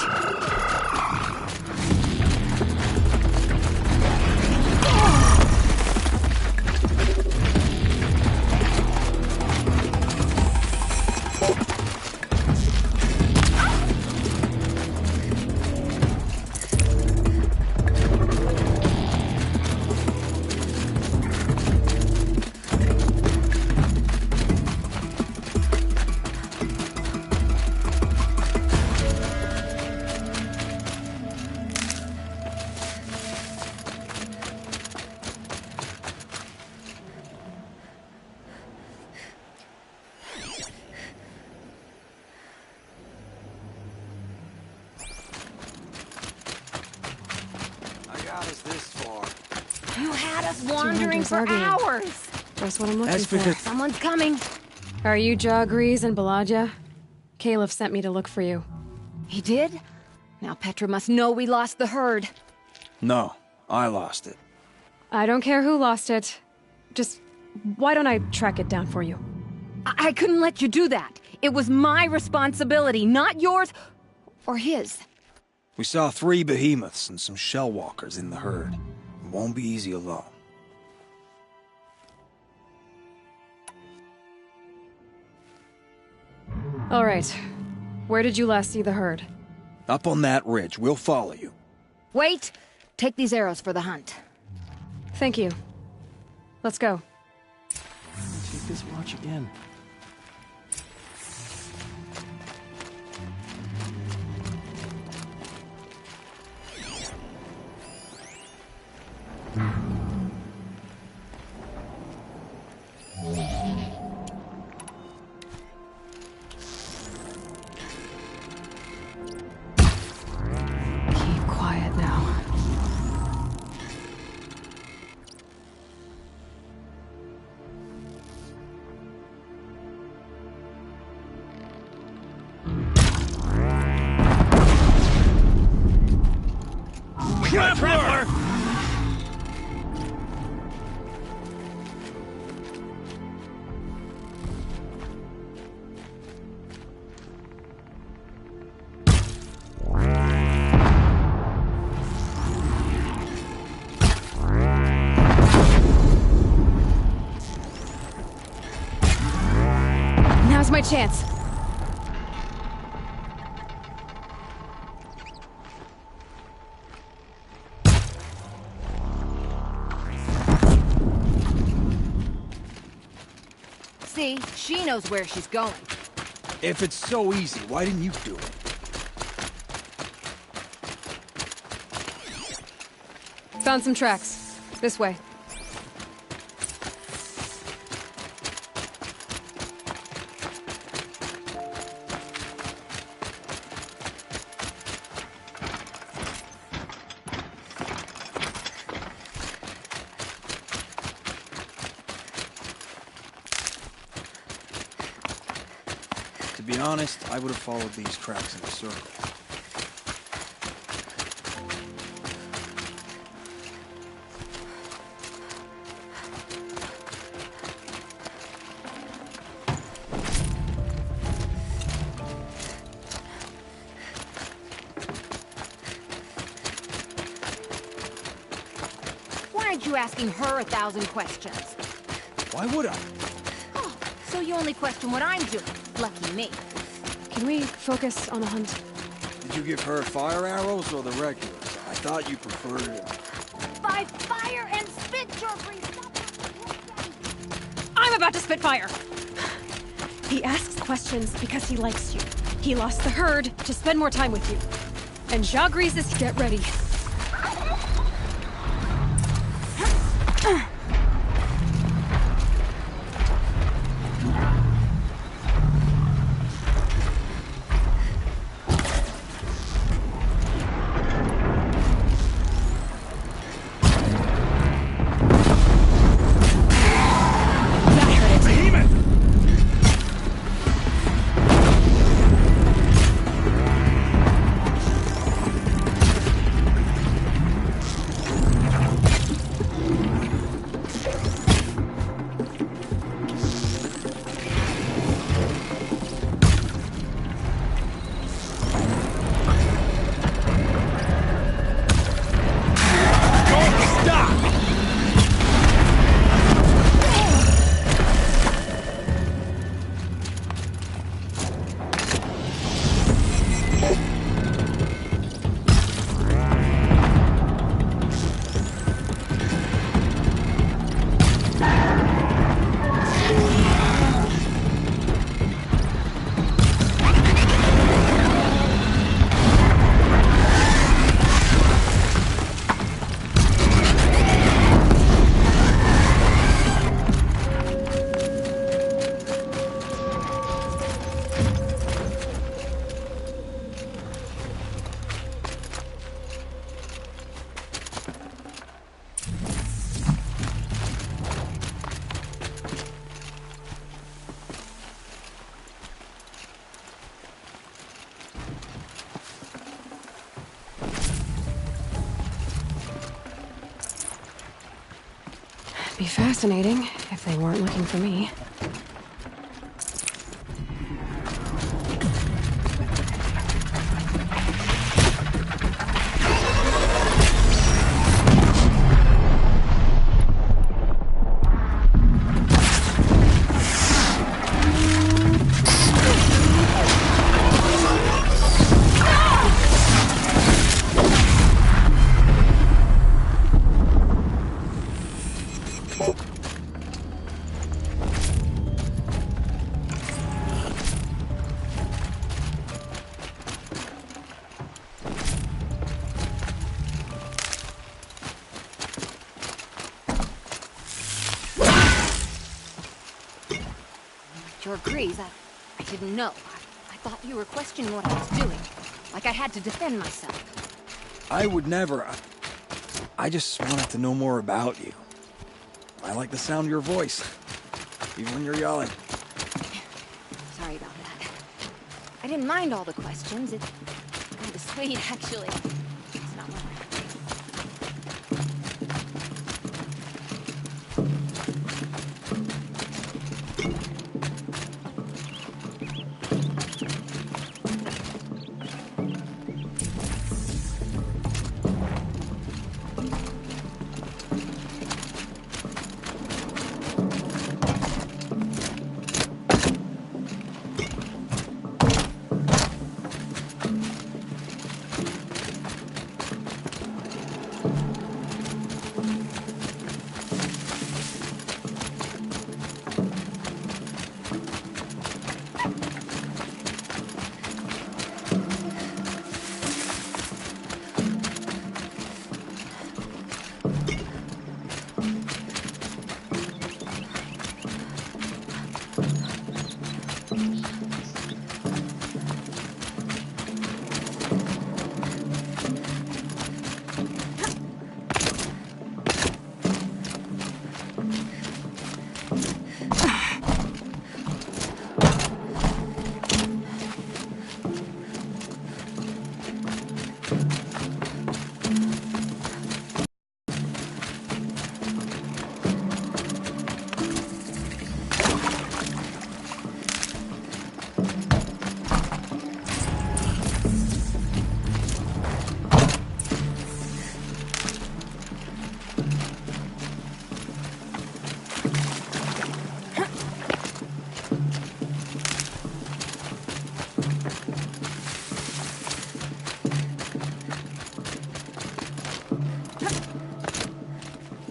You had us wandering for hours. Just what I'm looking for. Someone's coming. Are you Jagrees and Balaja? Caliph sent me to look for you. He did? Now Petra must know we lost the herd. No, I lost it. I don't care who lost it. Just, why don't I track it down for you? I couldn't let you do that. It was my responsibility, not yours or his. We saw 3 behemoths and some shell walkers in the herd. It won't be easy alone. All right. Where did you last see the herd? Up on that ridge. We'll follow you. Wait! Take these arrows for the hunt. Thank you. Let's go. Take this watch again. Keep quiet now. Traveler! Now's my chance. See, she knows where she's going. If it's so easy, why didn't you do it? Found some tracks. This way. be honest, I would have followed these tracks in a circle. Why aren't you asking her 1,000 questions? Why would I? Oh, so you only question what I'm doing. Lucky me. Can we focus on the hunt? Did you give her fire arrows or the regulars? I thought you preferred... By fire and spit, Geoffrey! I'm about to spit fire! He asks questions because he likes you. He lost the herd to spend more time with you. And Jagris is to get ready. Be fascinating if they weren't looking for me. Your Grease, I didn't know. I thought you were questioning what I was doing. Like I had to defend myself. I would never... I just wanted to know more about you. I like the sound of your voice, even when you're yelling. Sorry about that. I didn't mind all the questions. It's kind of sweet, actually. It's not one of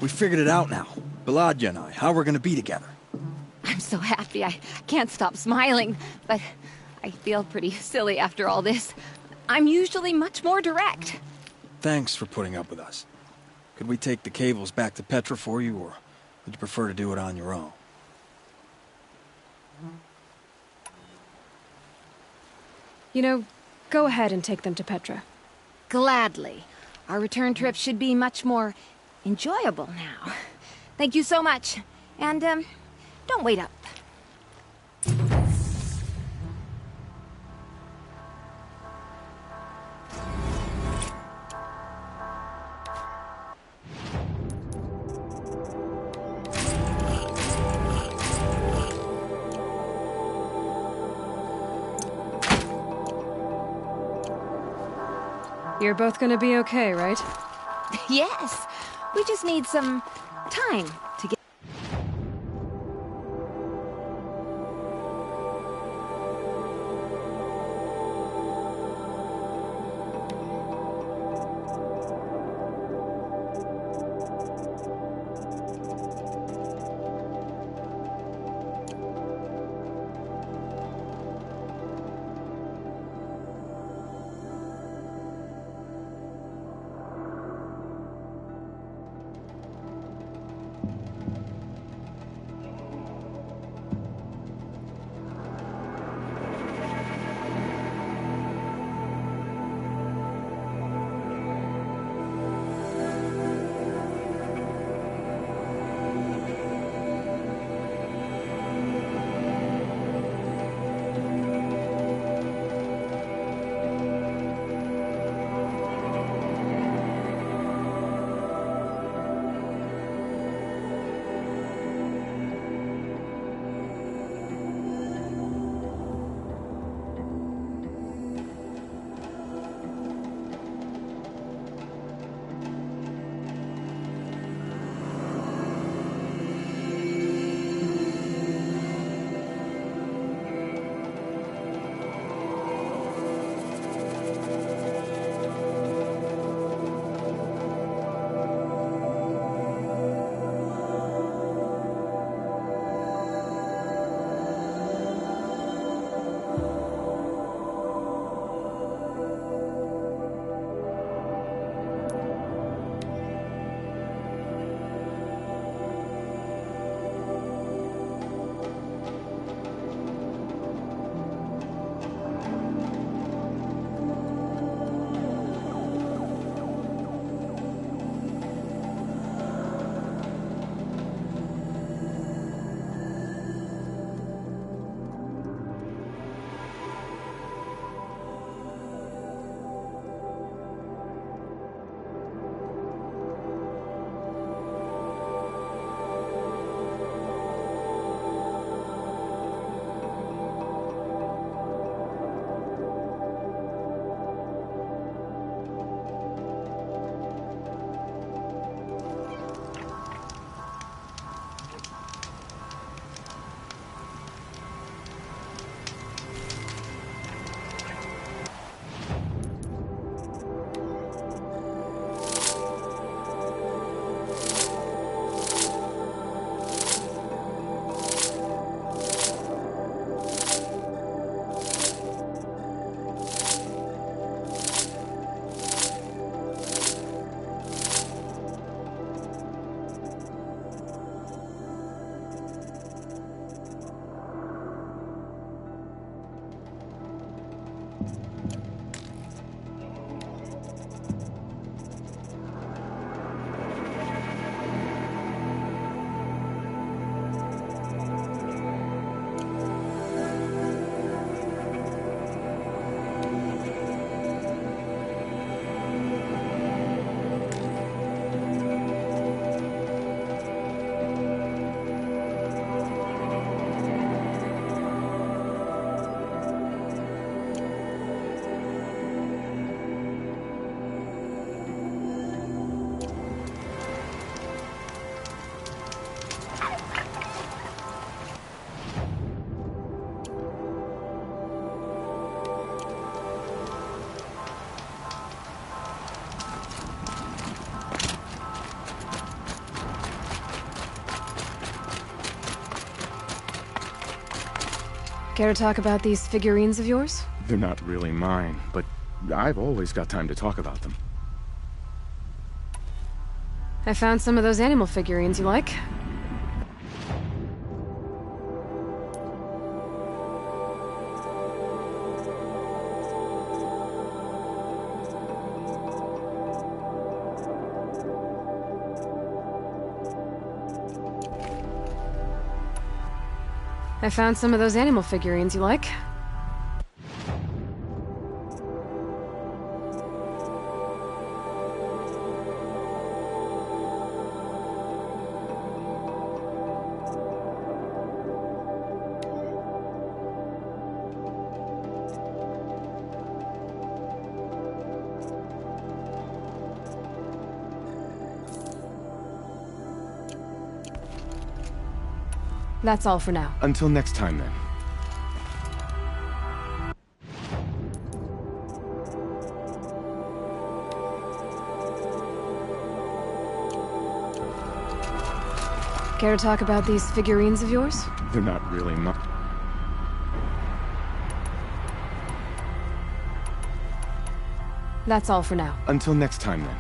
We figured it out now. Baladja and I, how we're gonna be together. I'm so happy. I can't stop smiling, but I feel pretty silly after all this. I'm usually much more direct. Thanks for putting up with us. Could we take the cables back to Petra for you, or would you prefer to do it on your own? You know, go ahead and take them to Petra. Gladly. Our return trip should be much more enjoyable now. Thank you so much. And, don't wait up. You're both gonna be okay, right? Yes. We just need some time to get... Care to talk about these figurines of yours? They're not really mine, but I've always got time to talk about them. I found some of those animal figurines you like. I found some of those animal figurines you like. That's all for now. Until next time, then. Care to talk about these figurines of yours? They're not really mine. That's all for now. Until next time, then.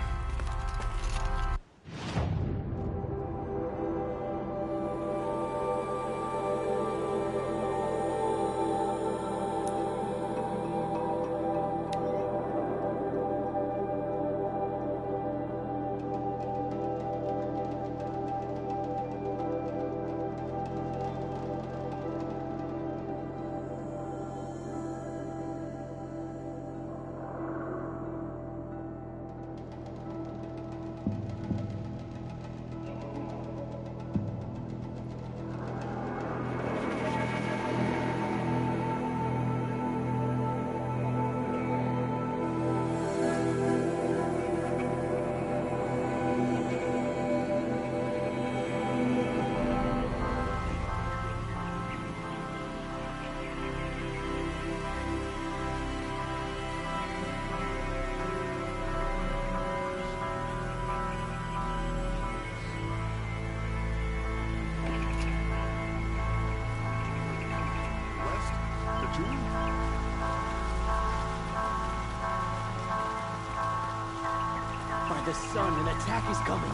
By the sun, an attack is coming.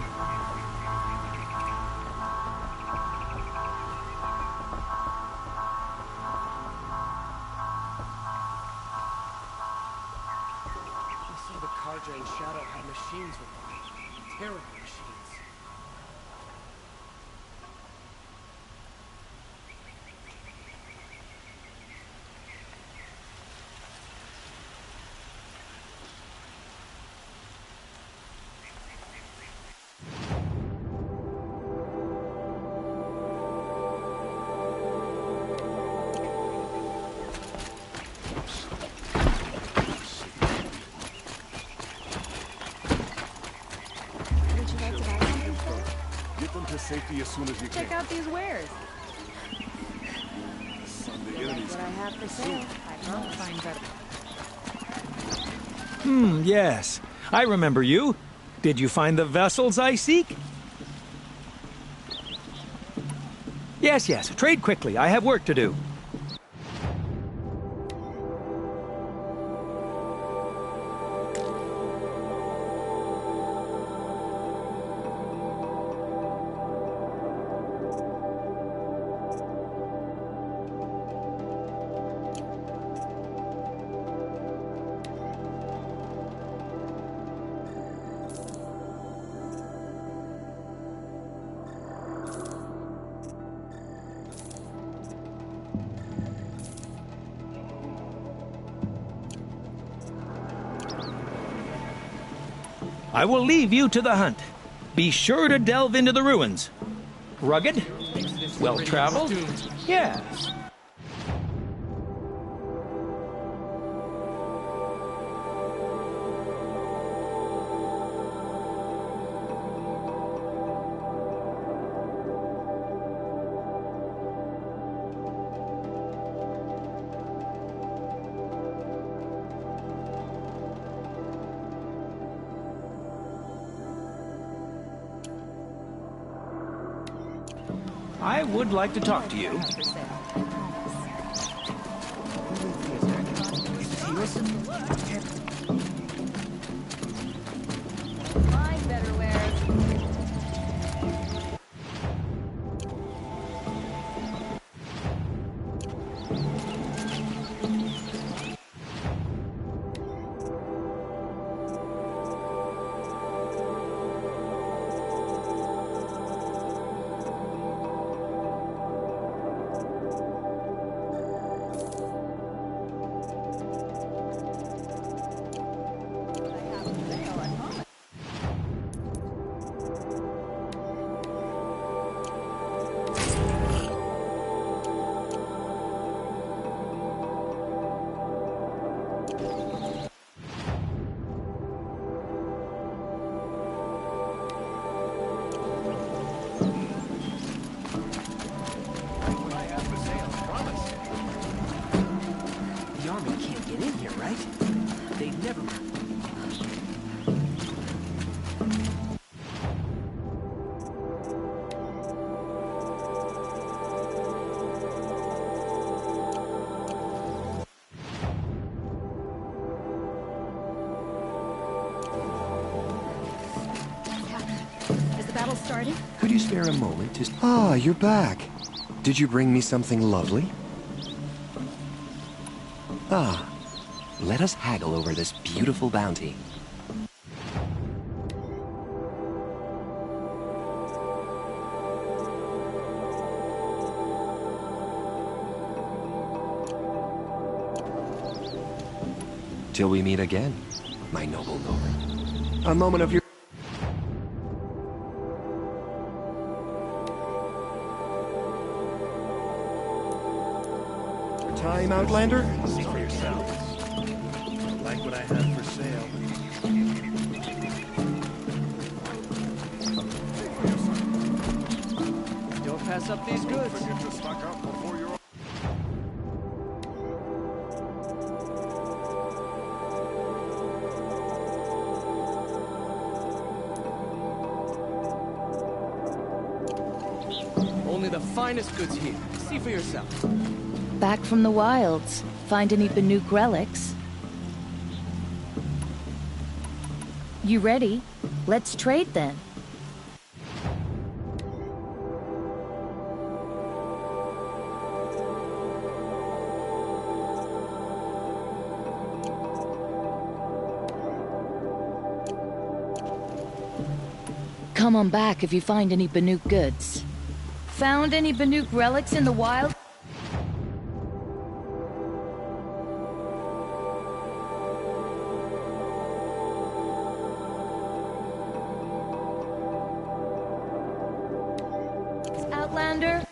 I saw the Karja and Shadow had machines with them. Terrible machines. Get them to safety as soon as you can. Check out these wares. The enemy's What I have for sale. I won't find better. Yes. I remember you. Did you find the vessels I seek? Yes. Trade quickly. I have work to do. I will leave you to the hunt. Be sure to delve into the ruins. Rugged? Well-traveled? Yes. I would like to talk to you. us? Find better wares. The army can't get in here, right? They'd never... Is the battle starting? Could you spare a moment to... Ah, you're back. Did you bring me something lovely? Ah, let us haggle over this beautiful bounty. Till we meet again, my noble lord. A moment of your... Time, Outlander? See for yourselves. Like what I have for sale. Don't pass up these goods. Forget to stock up before you're... Only the finest goods here. See for yourself. Back from the wilds. Find any Banuk relics? You ready? Let's trade then. Come on back if you find any Banuk goods. Found any Banuk relics in the wild? Outlander?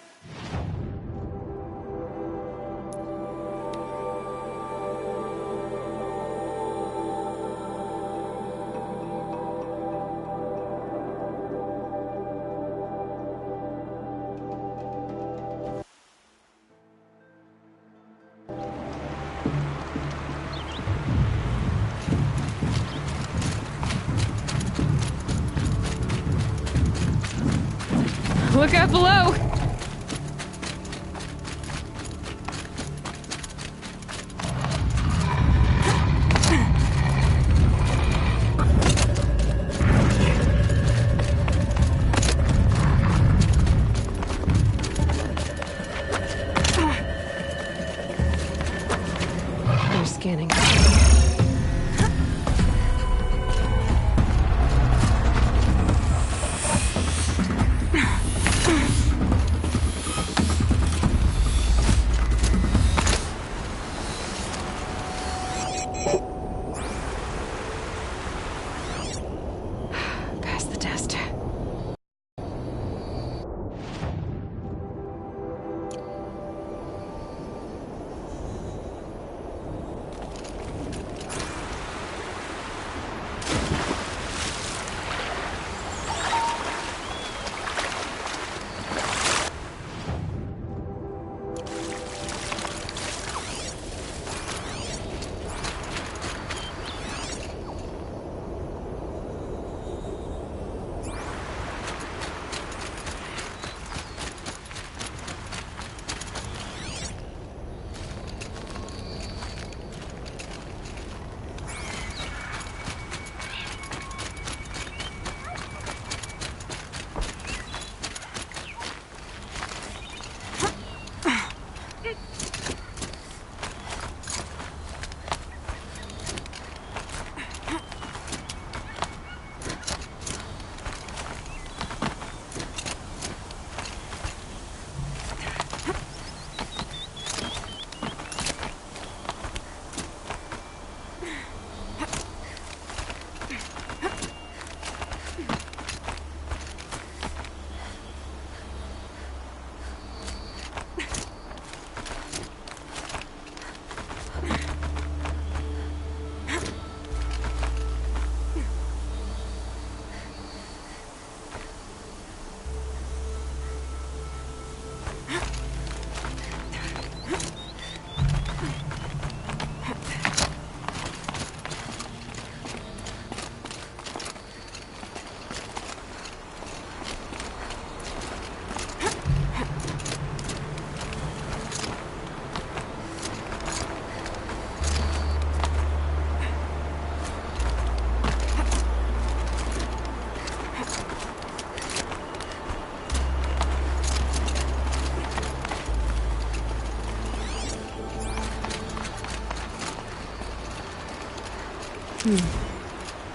Look out below! They're scanning.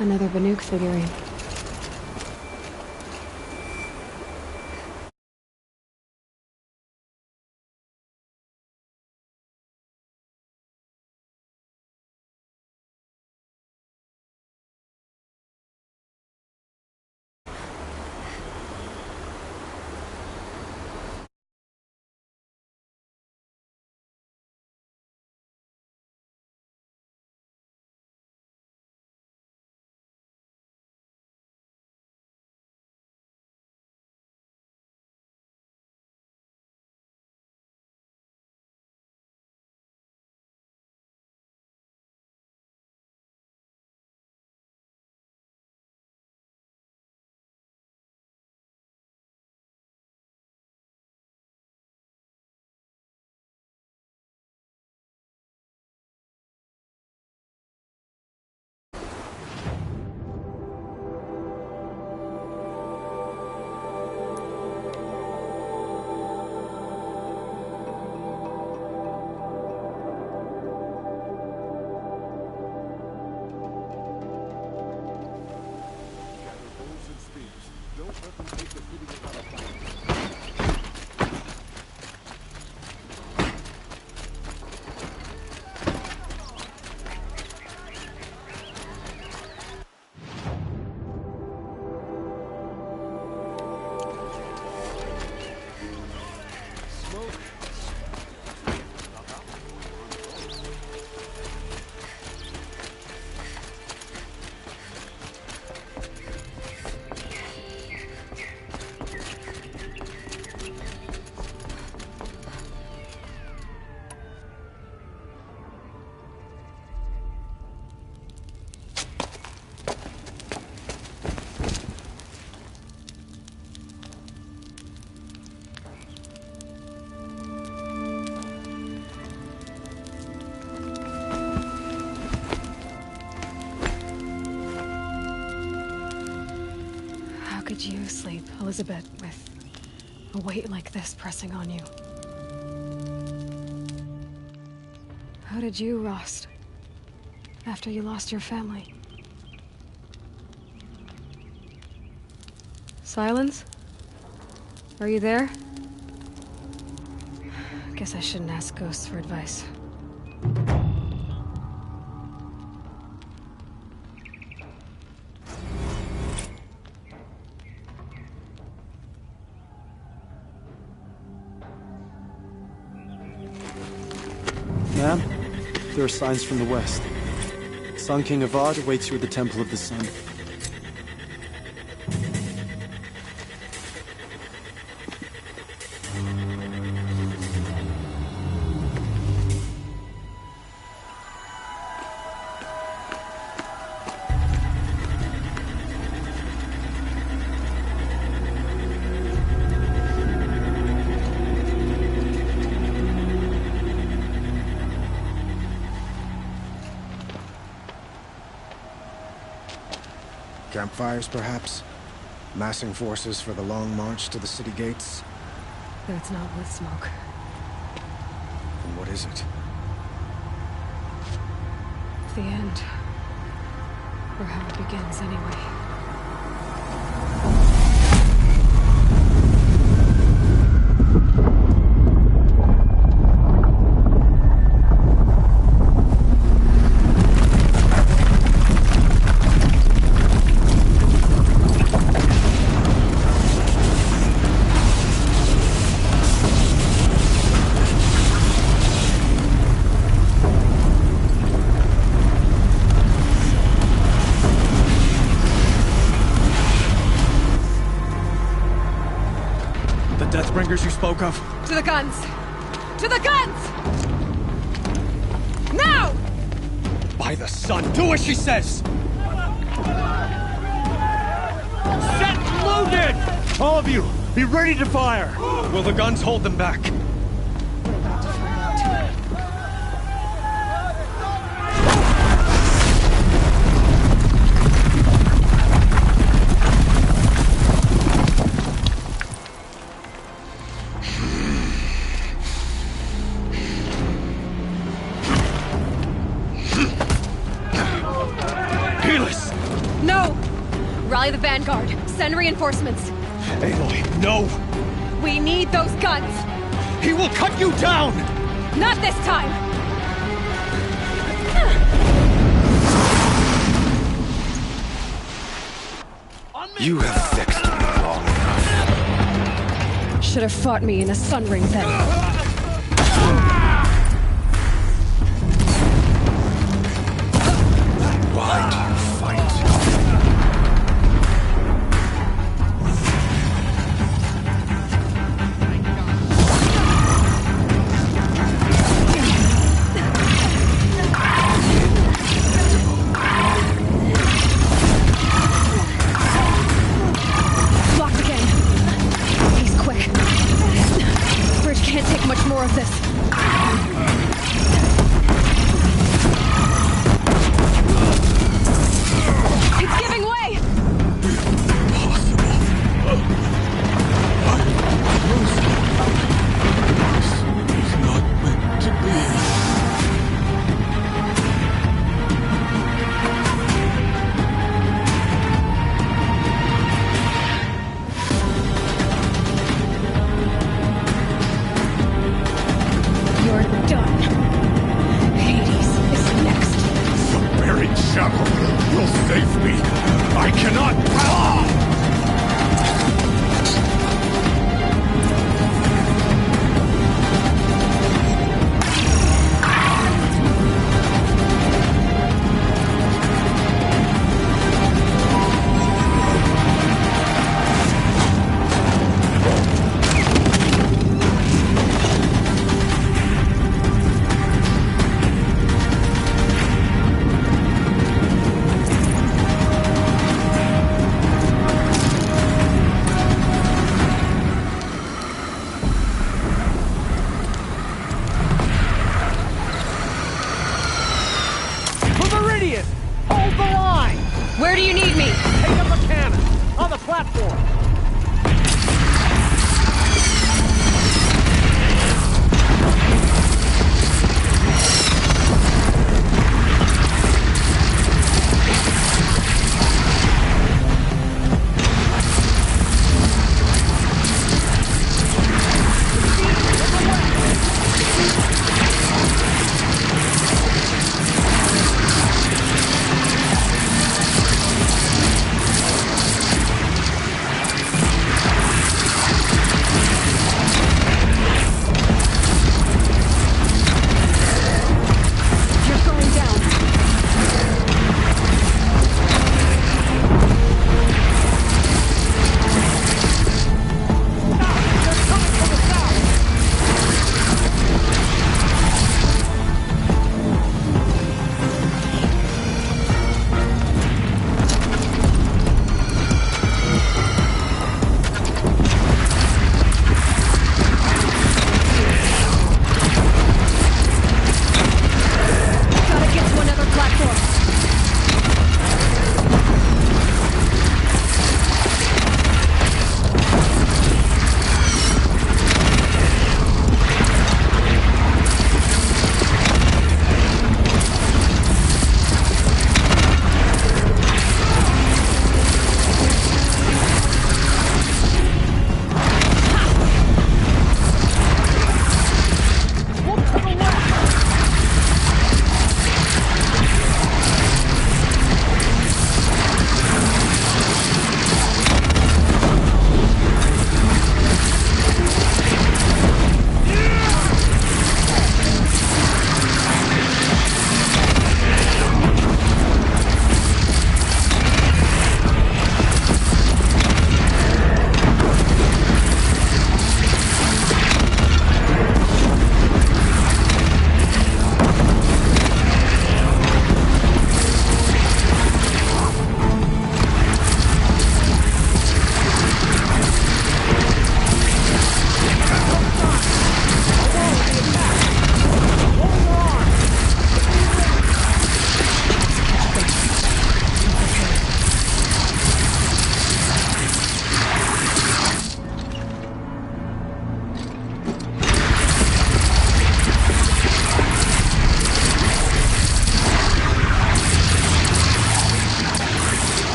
Another Banuk figurine. Could you sleep, Elizabeth, with a weight like this pressing on you? How did you rust after you lost your family? Silence? Are you there? Guess I shouldn't ask ghosts for advice. Ma'am, there are signs from the west. Sun King Avad awaits you at the Temple of the Sun. Campfires, perhaps? Massing forces for the long march to the city gates? That's not with smoke. And what is it? The end. Or how it begins, anyway. Deathbringers you spoke of? To the guns! To the guns! Now! By the sun, do as she says! Set loaded! All of you, be ready to fire! Will the guns hold them back? Rally the vanguard. Send reinforcements. Aloy, no! We need those guns! He will cut you down! Not this time! You have vexed me long enough. Should have fought me in a sun ring then. Why do you fight? Blocked again. He's quick. Bridge can't take much more of this. It's giving way! It's not meant to be.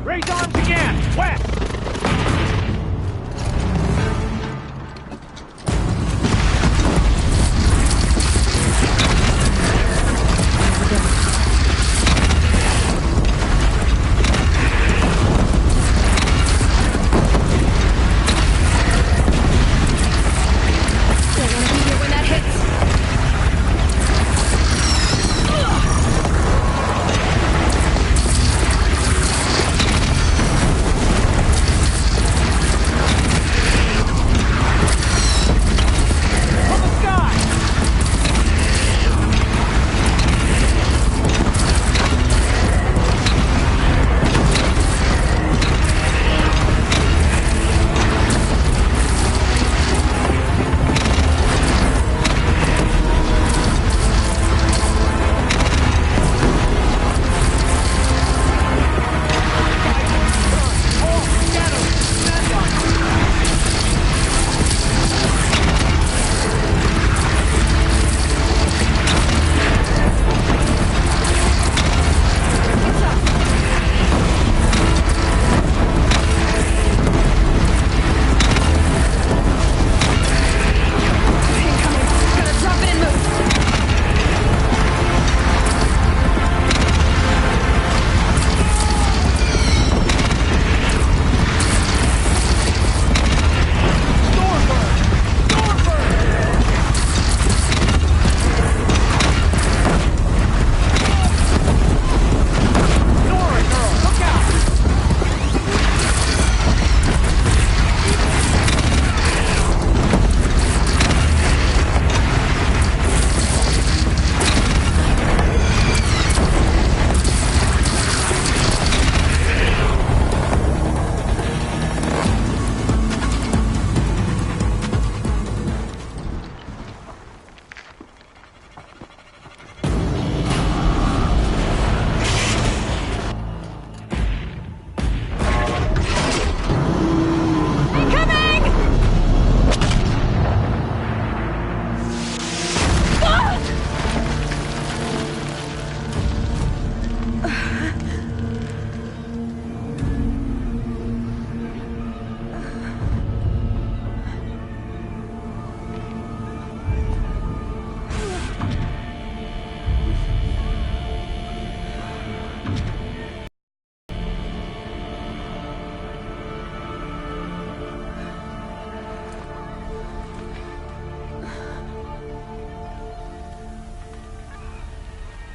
Raise arms again! West!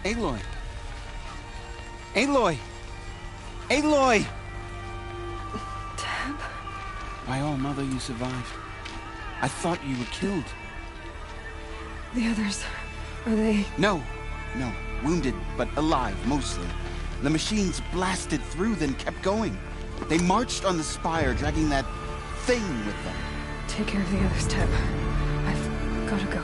Aloy! Aloy! Aloy! Dad? My own mother, you survived. I thought you were killed. The others, are they... No. Wounded, but alive, mostly. The machines blasted through, then kept going. They marched on the spire, dragging that thing with them. Take care of the others, Teb. I've gotta go.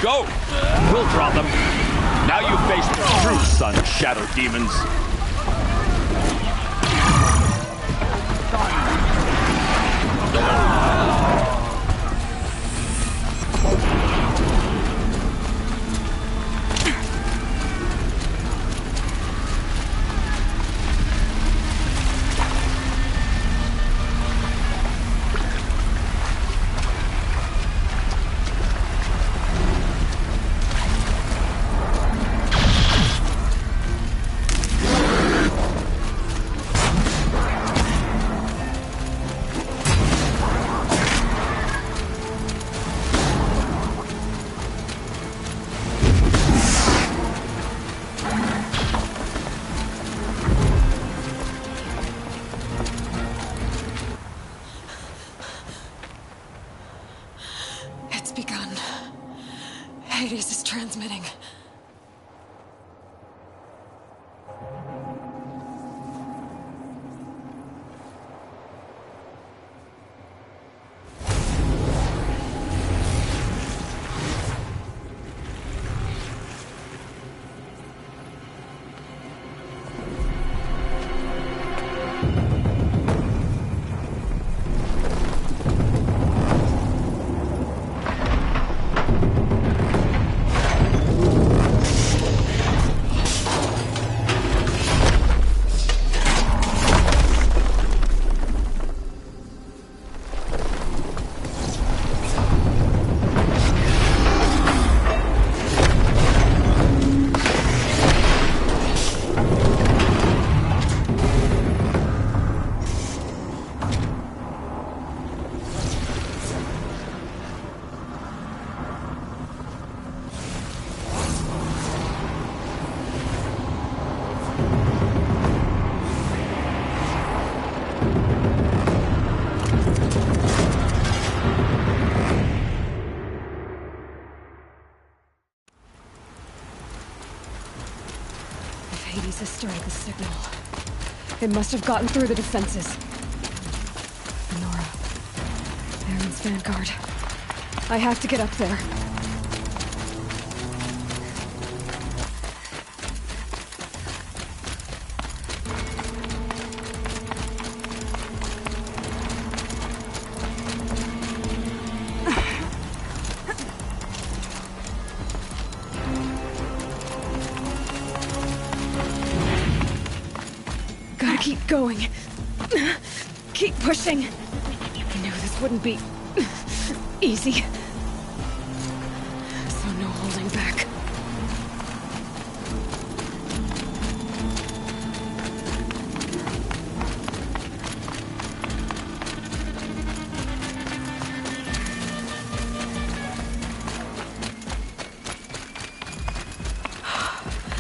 Go! We'll draw them. Now you face the true sun, Shadow Demons. Hades is transmitting. Hades has started the signal. It must have gotten through the defenses. Nora. Aaron's vanguard. I have to get up there. Keep going. Keep pushing. I knew this wouldn't be easy. So no holding back.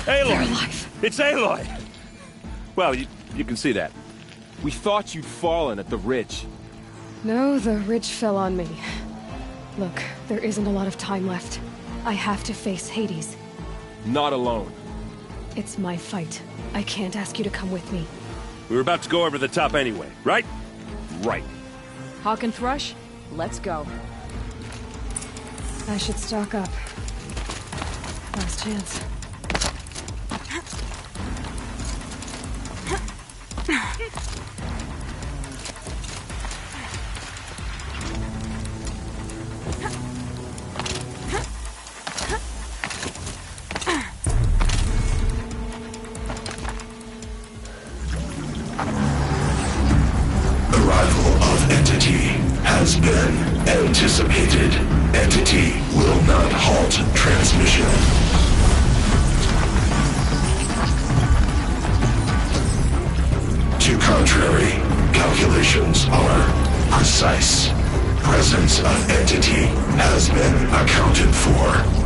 Aloy! It's Aloy! Well, you can see that. We thought you'd fallen at the ridge. No, the ridge fell on me. Look, there isn't a lot of time left. I have to face Hades. Not alone. It's my fight. I can't ask you to come with me. We were about to go over the top anyway, right? Right. Hawk and Thrush, let's go. I should stock up. Last chance. Has been anticipated. Entity will not halt transmission. To contrary, calculations are precise. Presence of entity has been accounted for.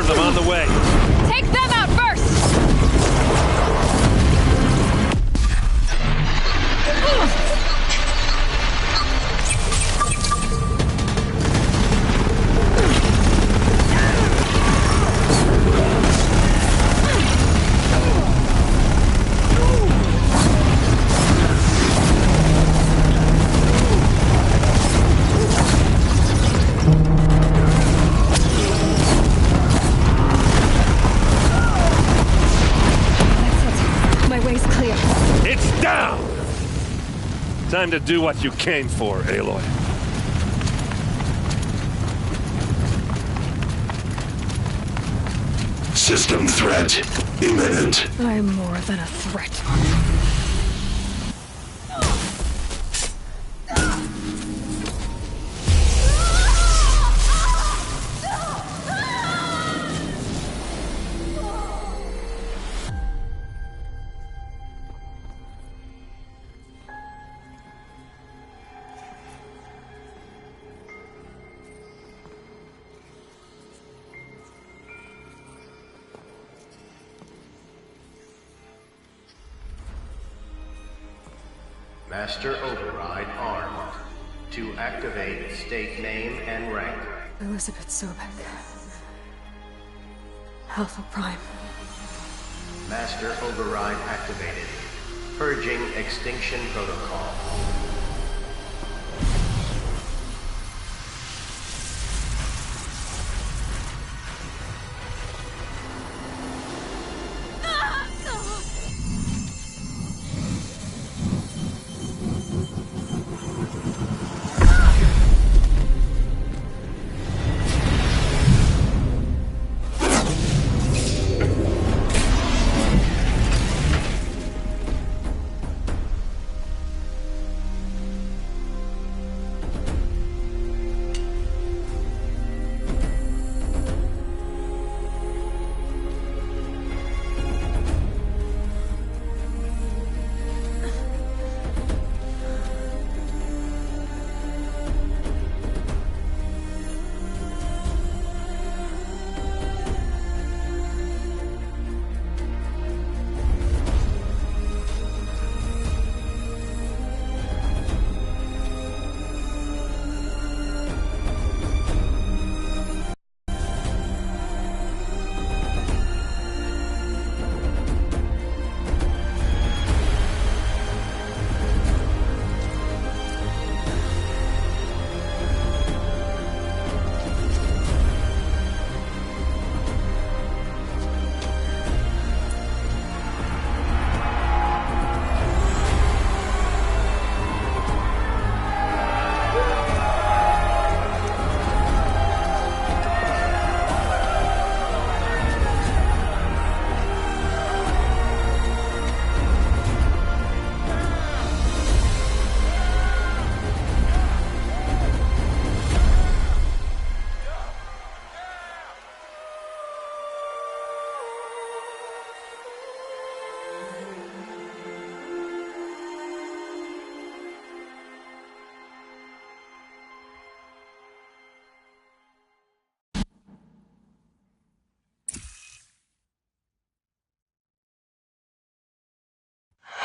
On the way. Take them out first! Time to do what you came for, Aloy. System threat imminent. I'm more than a threat. Master Override armed. To activate, state name and rank. Elizabeth Sobek. Alpha Prime. Master Override activated. Purging Extinction Protocol.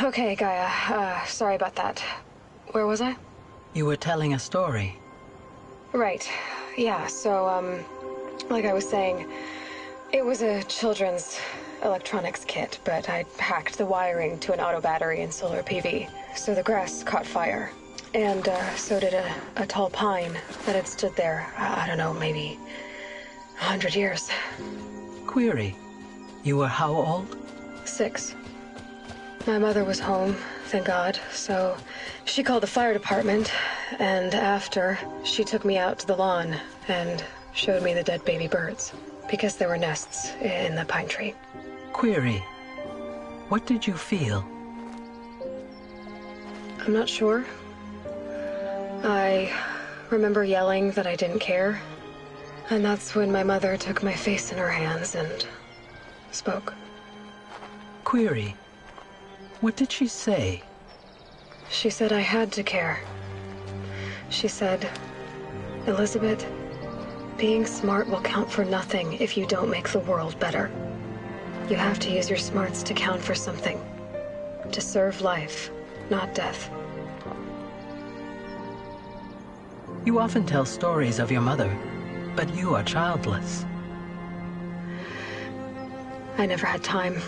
Okay, Gaia. Sorry about that. Where was I? You were telling a story. Right. Yeah, so, like I was saying, it was a children's electronics kit, but I hacked the wiring to an auto battery and solar PV. So the grass caught fire. And, so did a tall pine that had stood there, I don't know, maybe 100 years. Query. You were how old? 6. My mother was home, thank God, so she called the fire department, and after, she took me out to the lawn and showed me the dead baby birds, because there were nests in the pine tree. Query. What did you feel? I'm not sure. I remember yelling that I didn't care, and that's when my mother took my face in her hands and spoke. Query. What did she say? She said I had to care. She said, Elizabeth, being smart will count for nothing if you don't make the world better. You have to use your smarts to count for something. To serve life, not death. You often tell stories of your mother, but you are childless. I never had time.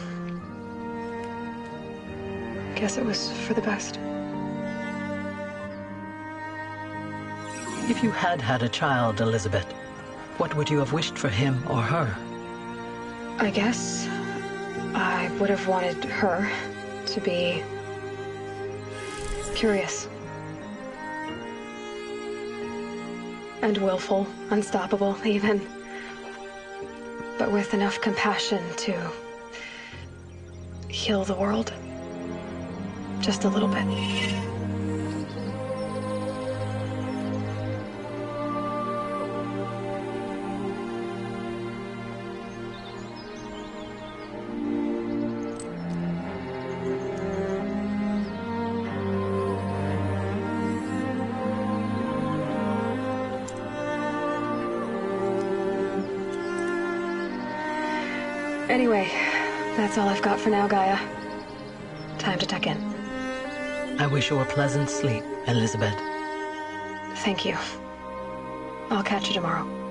Guess it was for the best. If you had had a child, Elizabeth, what would you have wished for him or her? I guess I would have wanted her to be curious And willful, unstoppable, even. But with enough compassion to heal the world. Just a little bit. Anyway, that's all I've got for now, Gaia. Time to tuck in. I wish you a pleasant sleep, Elizabeth. Thank you. I'll catch you tomorrow.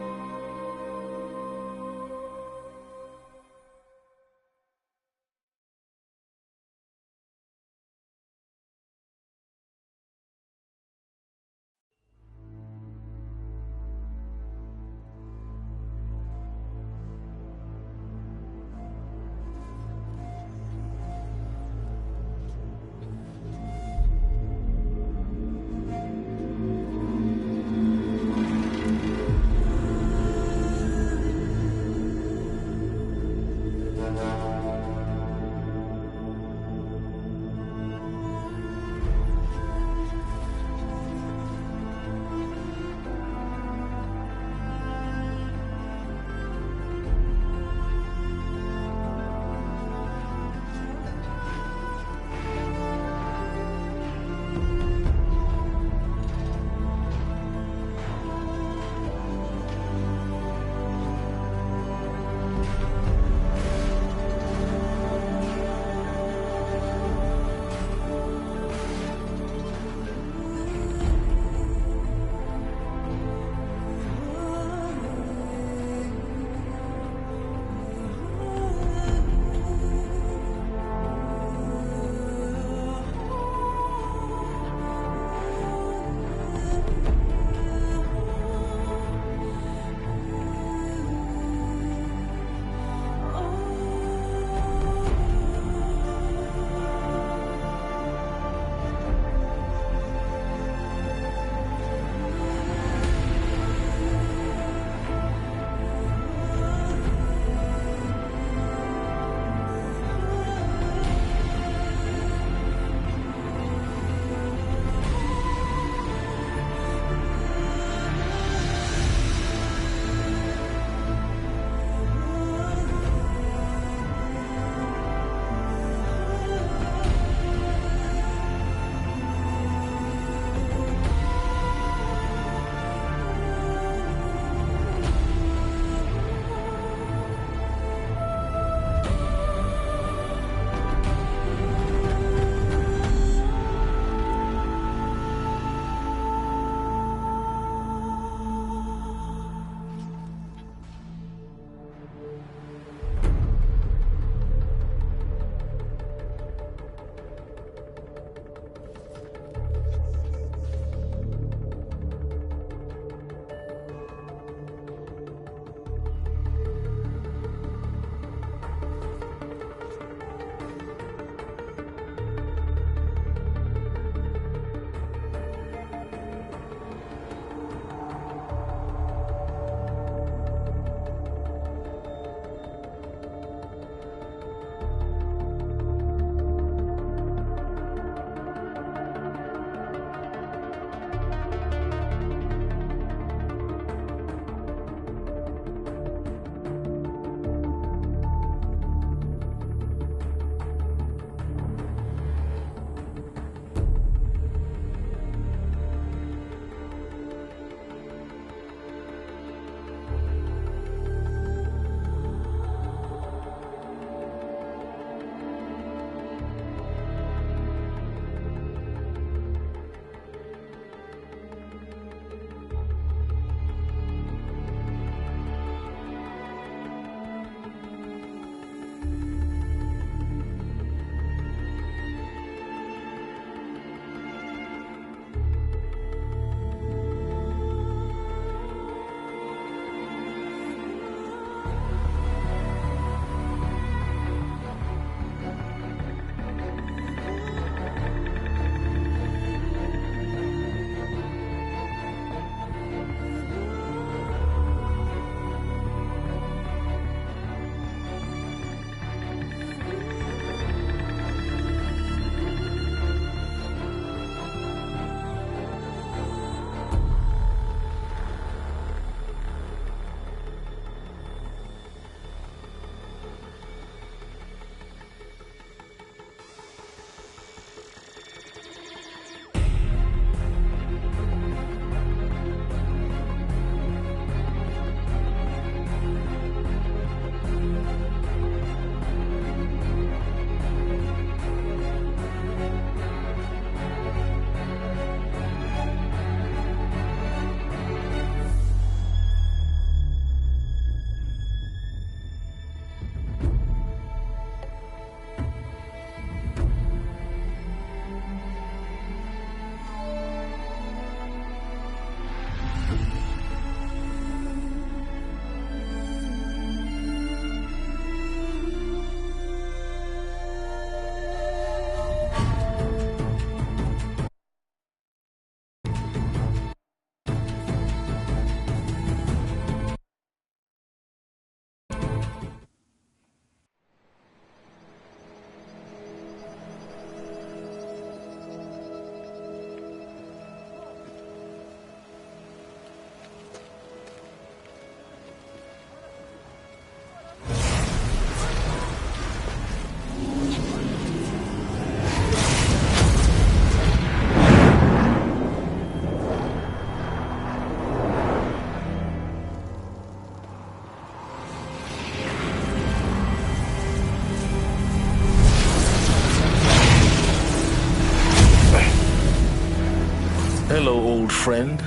Hello, old friend.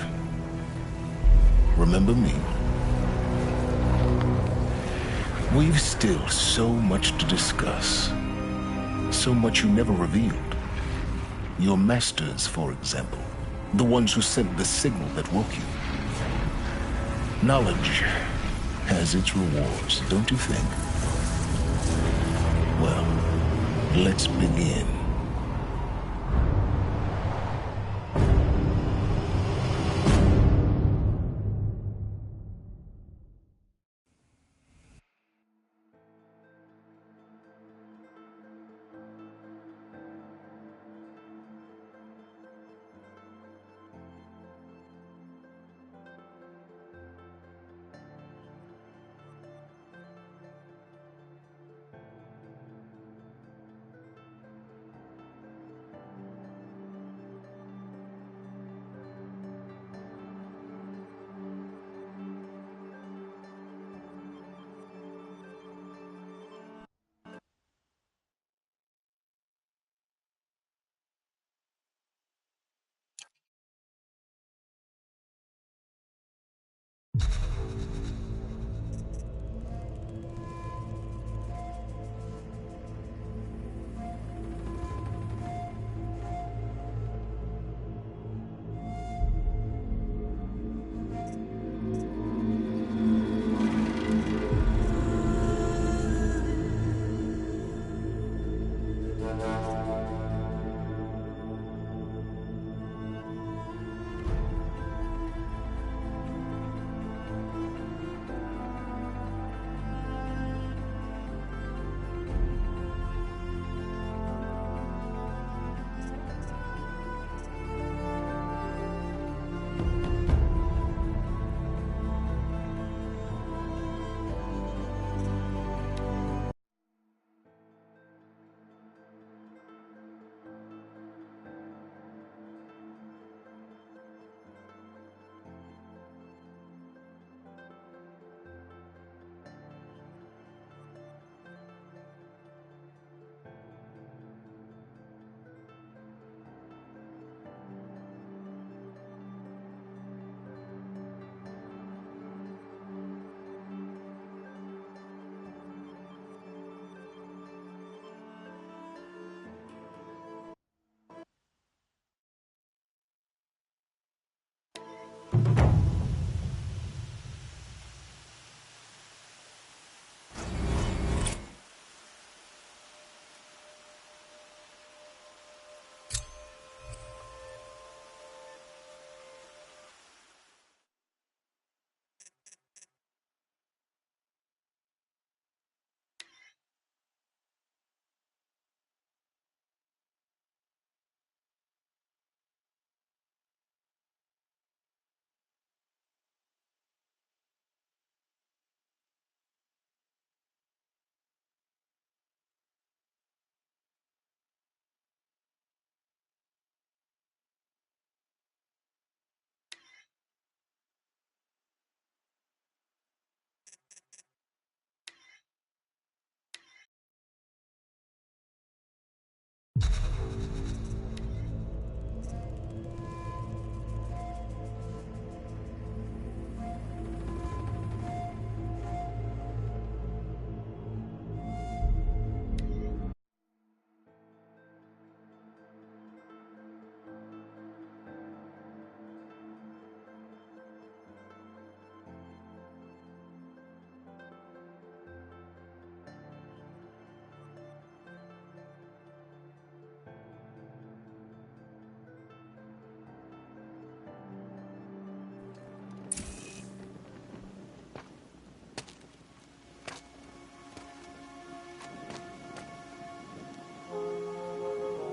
Remember me? We've still so much to discuss. So much you never revealed. Your masters, for example. The ones who sent the signal that woke you. Knowledge has its rewards, don't you think? Well, let's begin.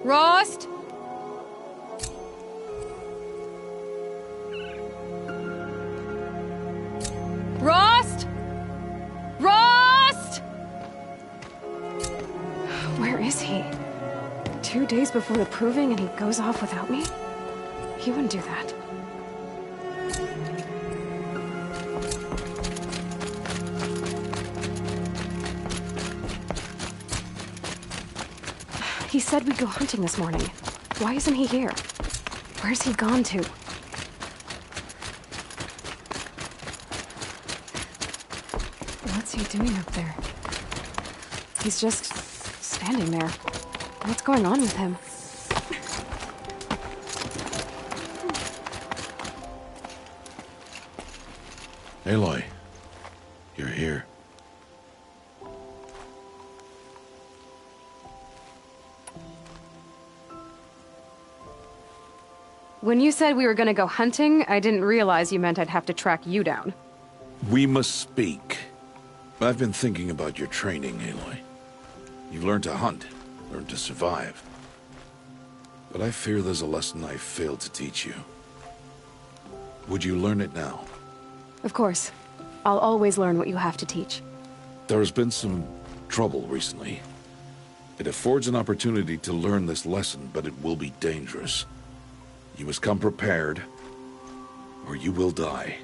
Rost? Rost? Rost? Where is he? 2 days before the proving and he goes off without me? He wouldn't do that. He said we'd go hunting this morning. Why isn't he here? Where's he gone to? What's he doing up there? He's just standing there. What's going on with him? Aloy, you're here. When you said we were gonna go hunting, I didn't realize you meant I'd have to track you down. We must speak. I've been thinking about your training, Aloy. You've learned to hunt, learned to survive. But I fear there's a lesson I failed to teach you. Would you learn it now? Of course. I'll always learn what you have to teach. There has been some trouble recently. It affords an opportunity to learn this lesson, but it will be dangerous. You must come prepared, or you will die.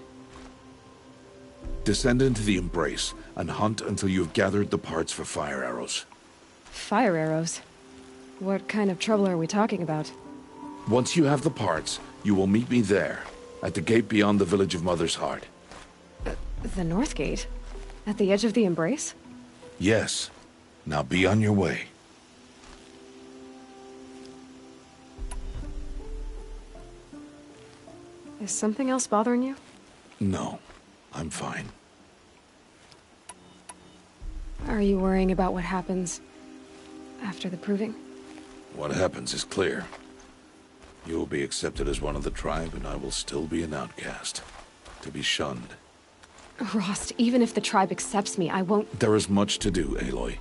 Descend into the Embrace, and hunt until you have gathered the parts for fire arrows. Fire arrows? What kind of trouble are we talking about? Once you have the parts, you will meet me there, at the gate beyond the village of Mother's Heart. The North Gate? At the edge of the Embrace? Yes. Now be on your way. Is something else bothering you? No, I'm fine. Are you worrying about what happens after the proving? What happens is clear. You will be accepted as one of the tribe, and I will still be an outcast. To be shunned. Rost, even if the tribe accepts me, I won't— There is much to do, Aloy.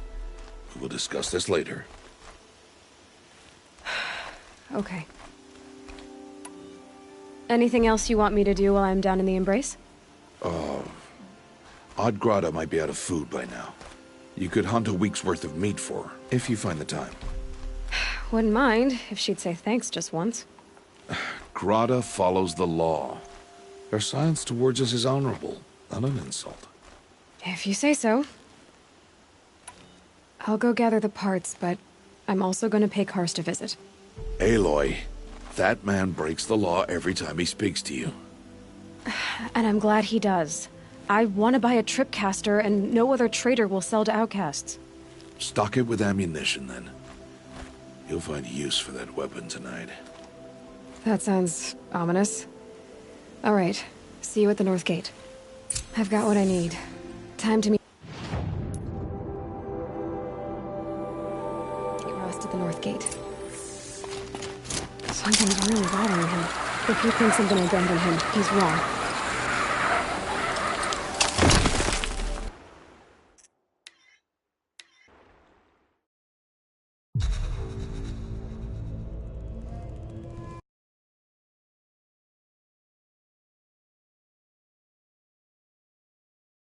We will discuss this later. Okay. Anything else you want me to do while I'm down in the Embrace? Odd might be out of food by now. You could hunt a week's worth of meat for her, if you find the time. Wouldn't mind if she'd say thanks just once. Grada follows the law. Her silence towards us is honorable, not an insult. If you say so. I'll go gather the parts, but I'm also going to pay Karst a visit. Aloy, that man breaks the law every time he speaks to you. And I'm glad he does. I want to buy a tripcaster, and no other trader will sell to outcasts. Stock it with ammunition, then. You'll find use for that weapon tonight. That sounds ominous. All right. See you at the North Gate. I've got what I need. Time to meet Rost at the North Gate. Something's really bothering him. If he thinks I'm gonna abandon him, he's wrong.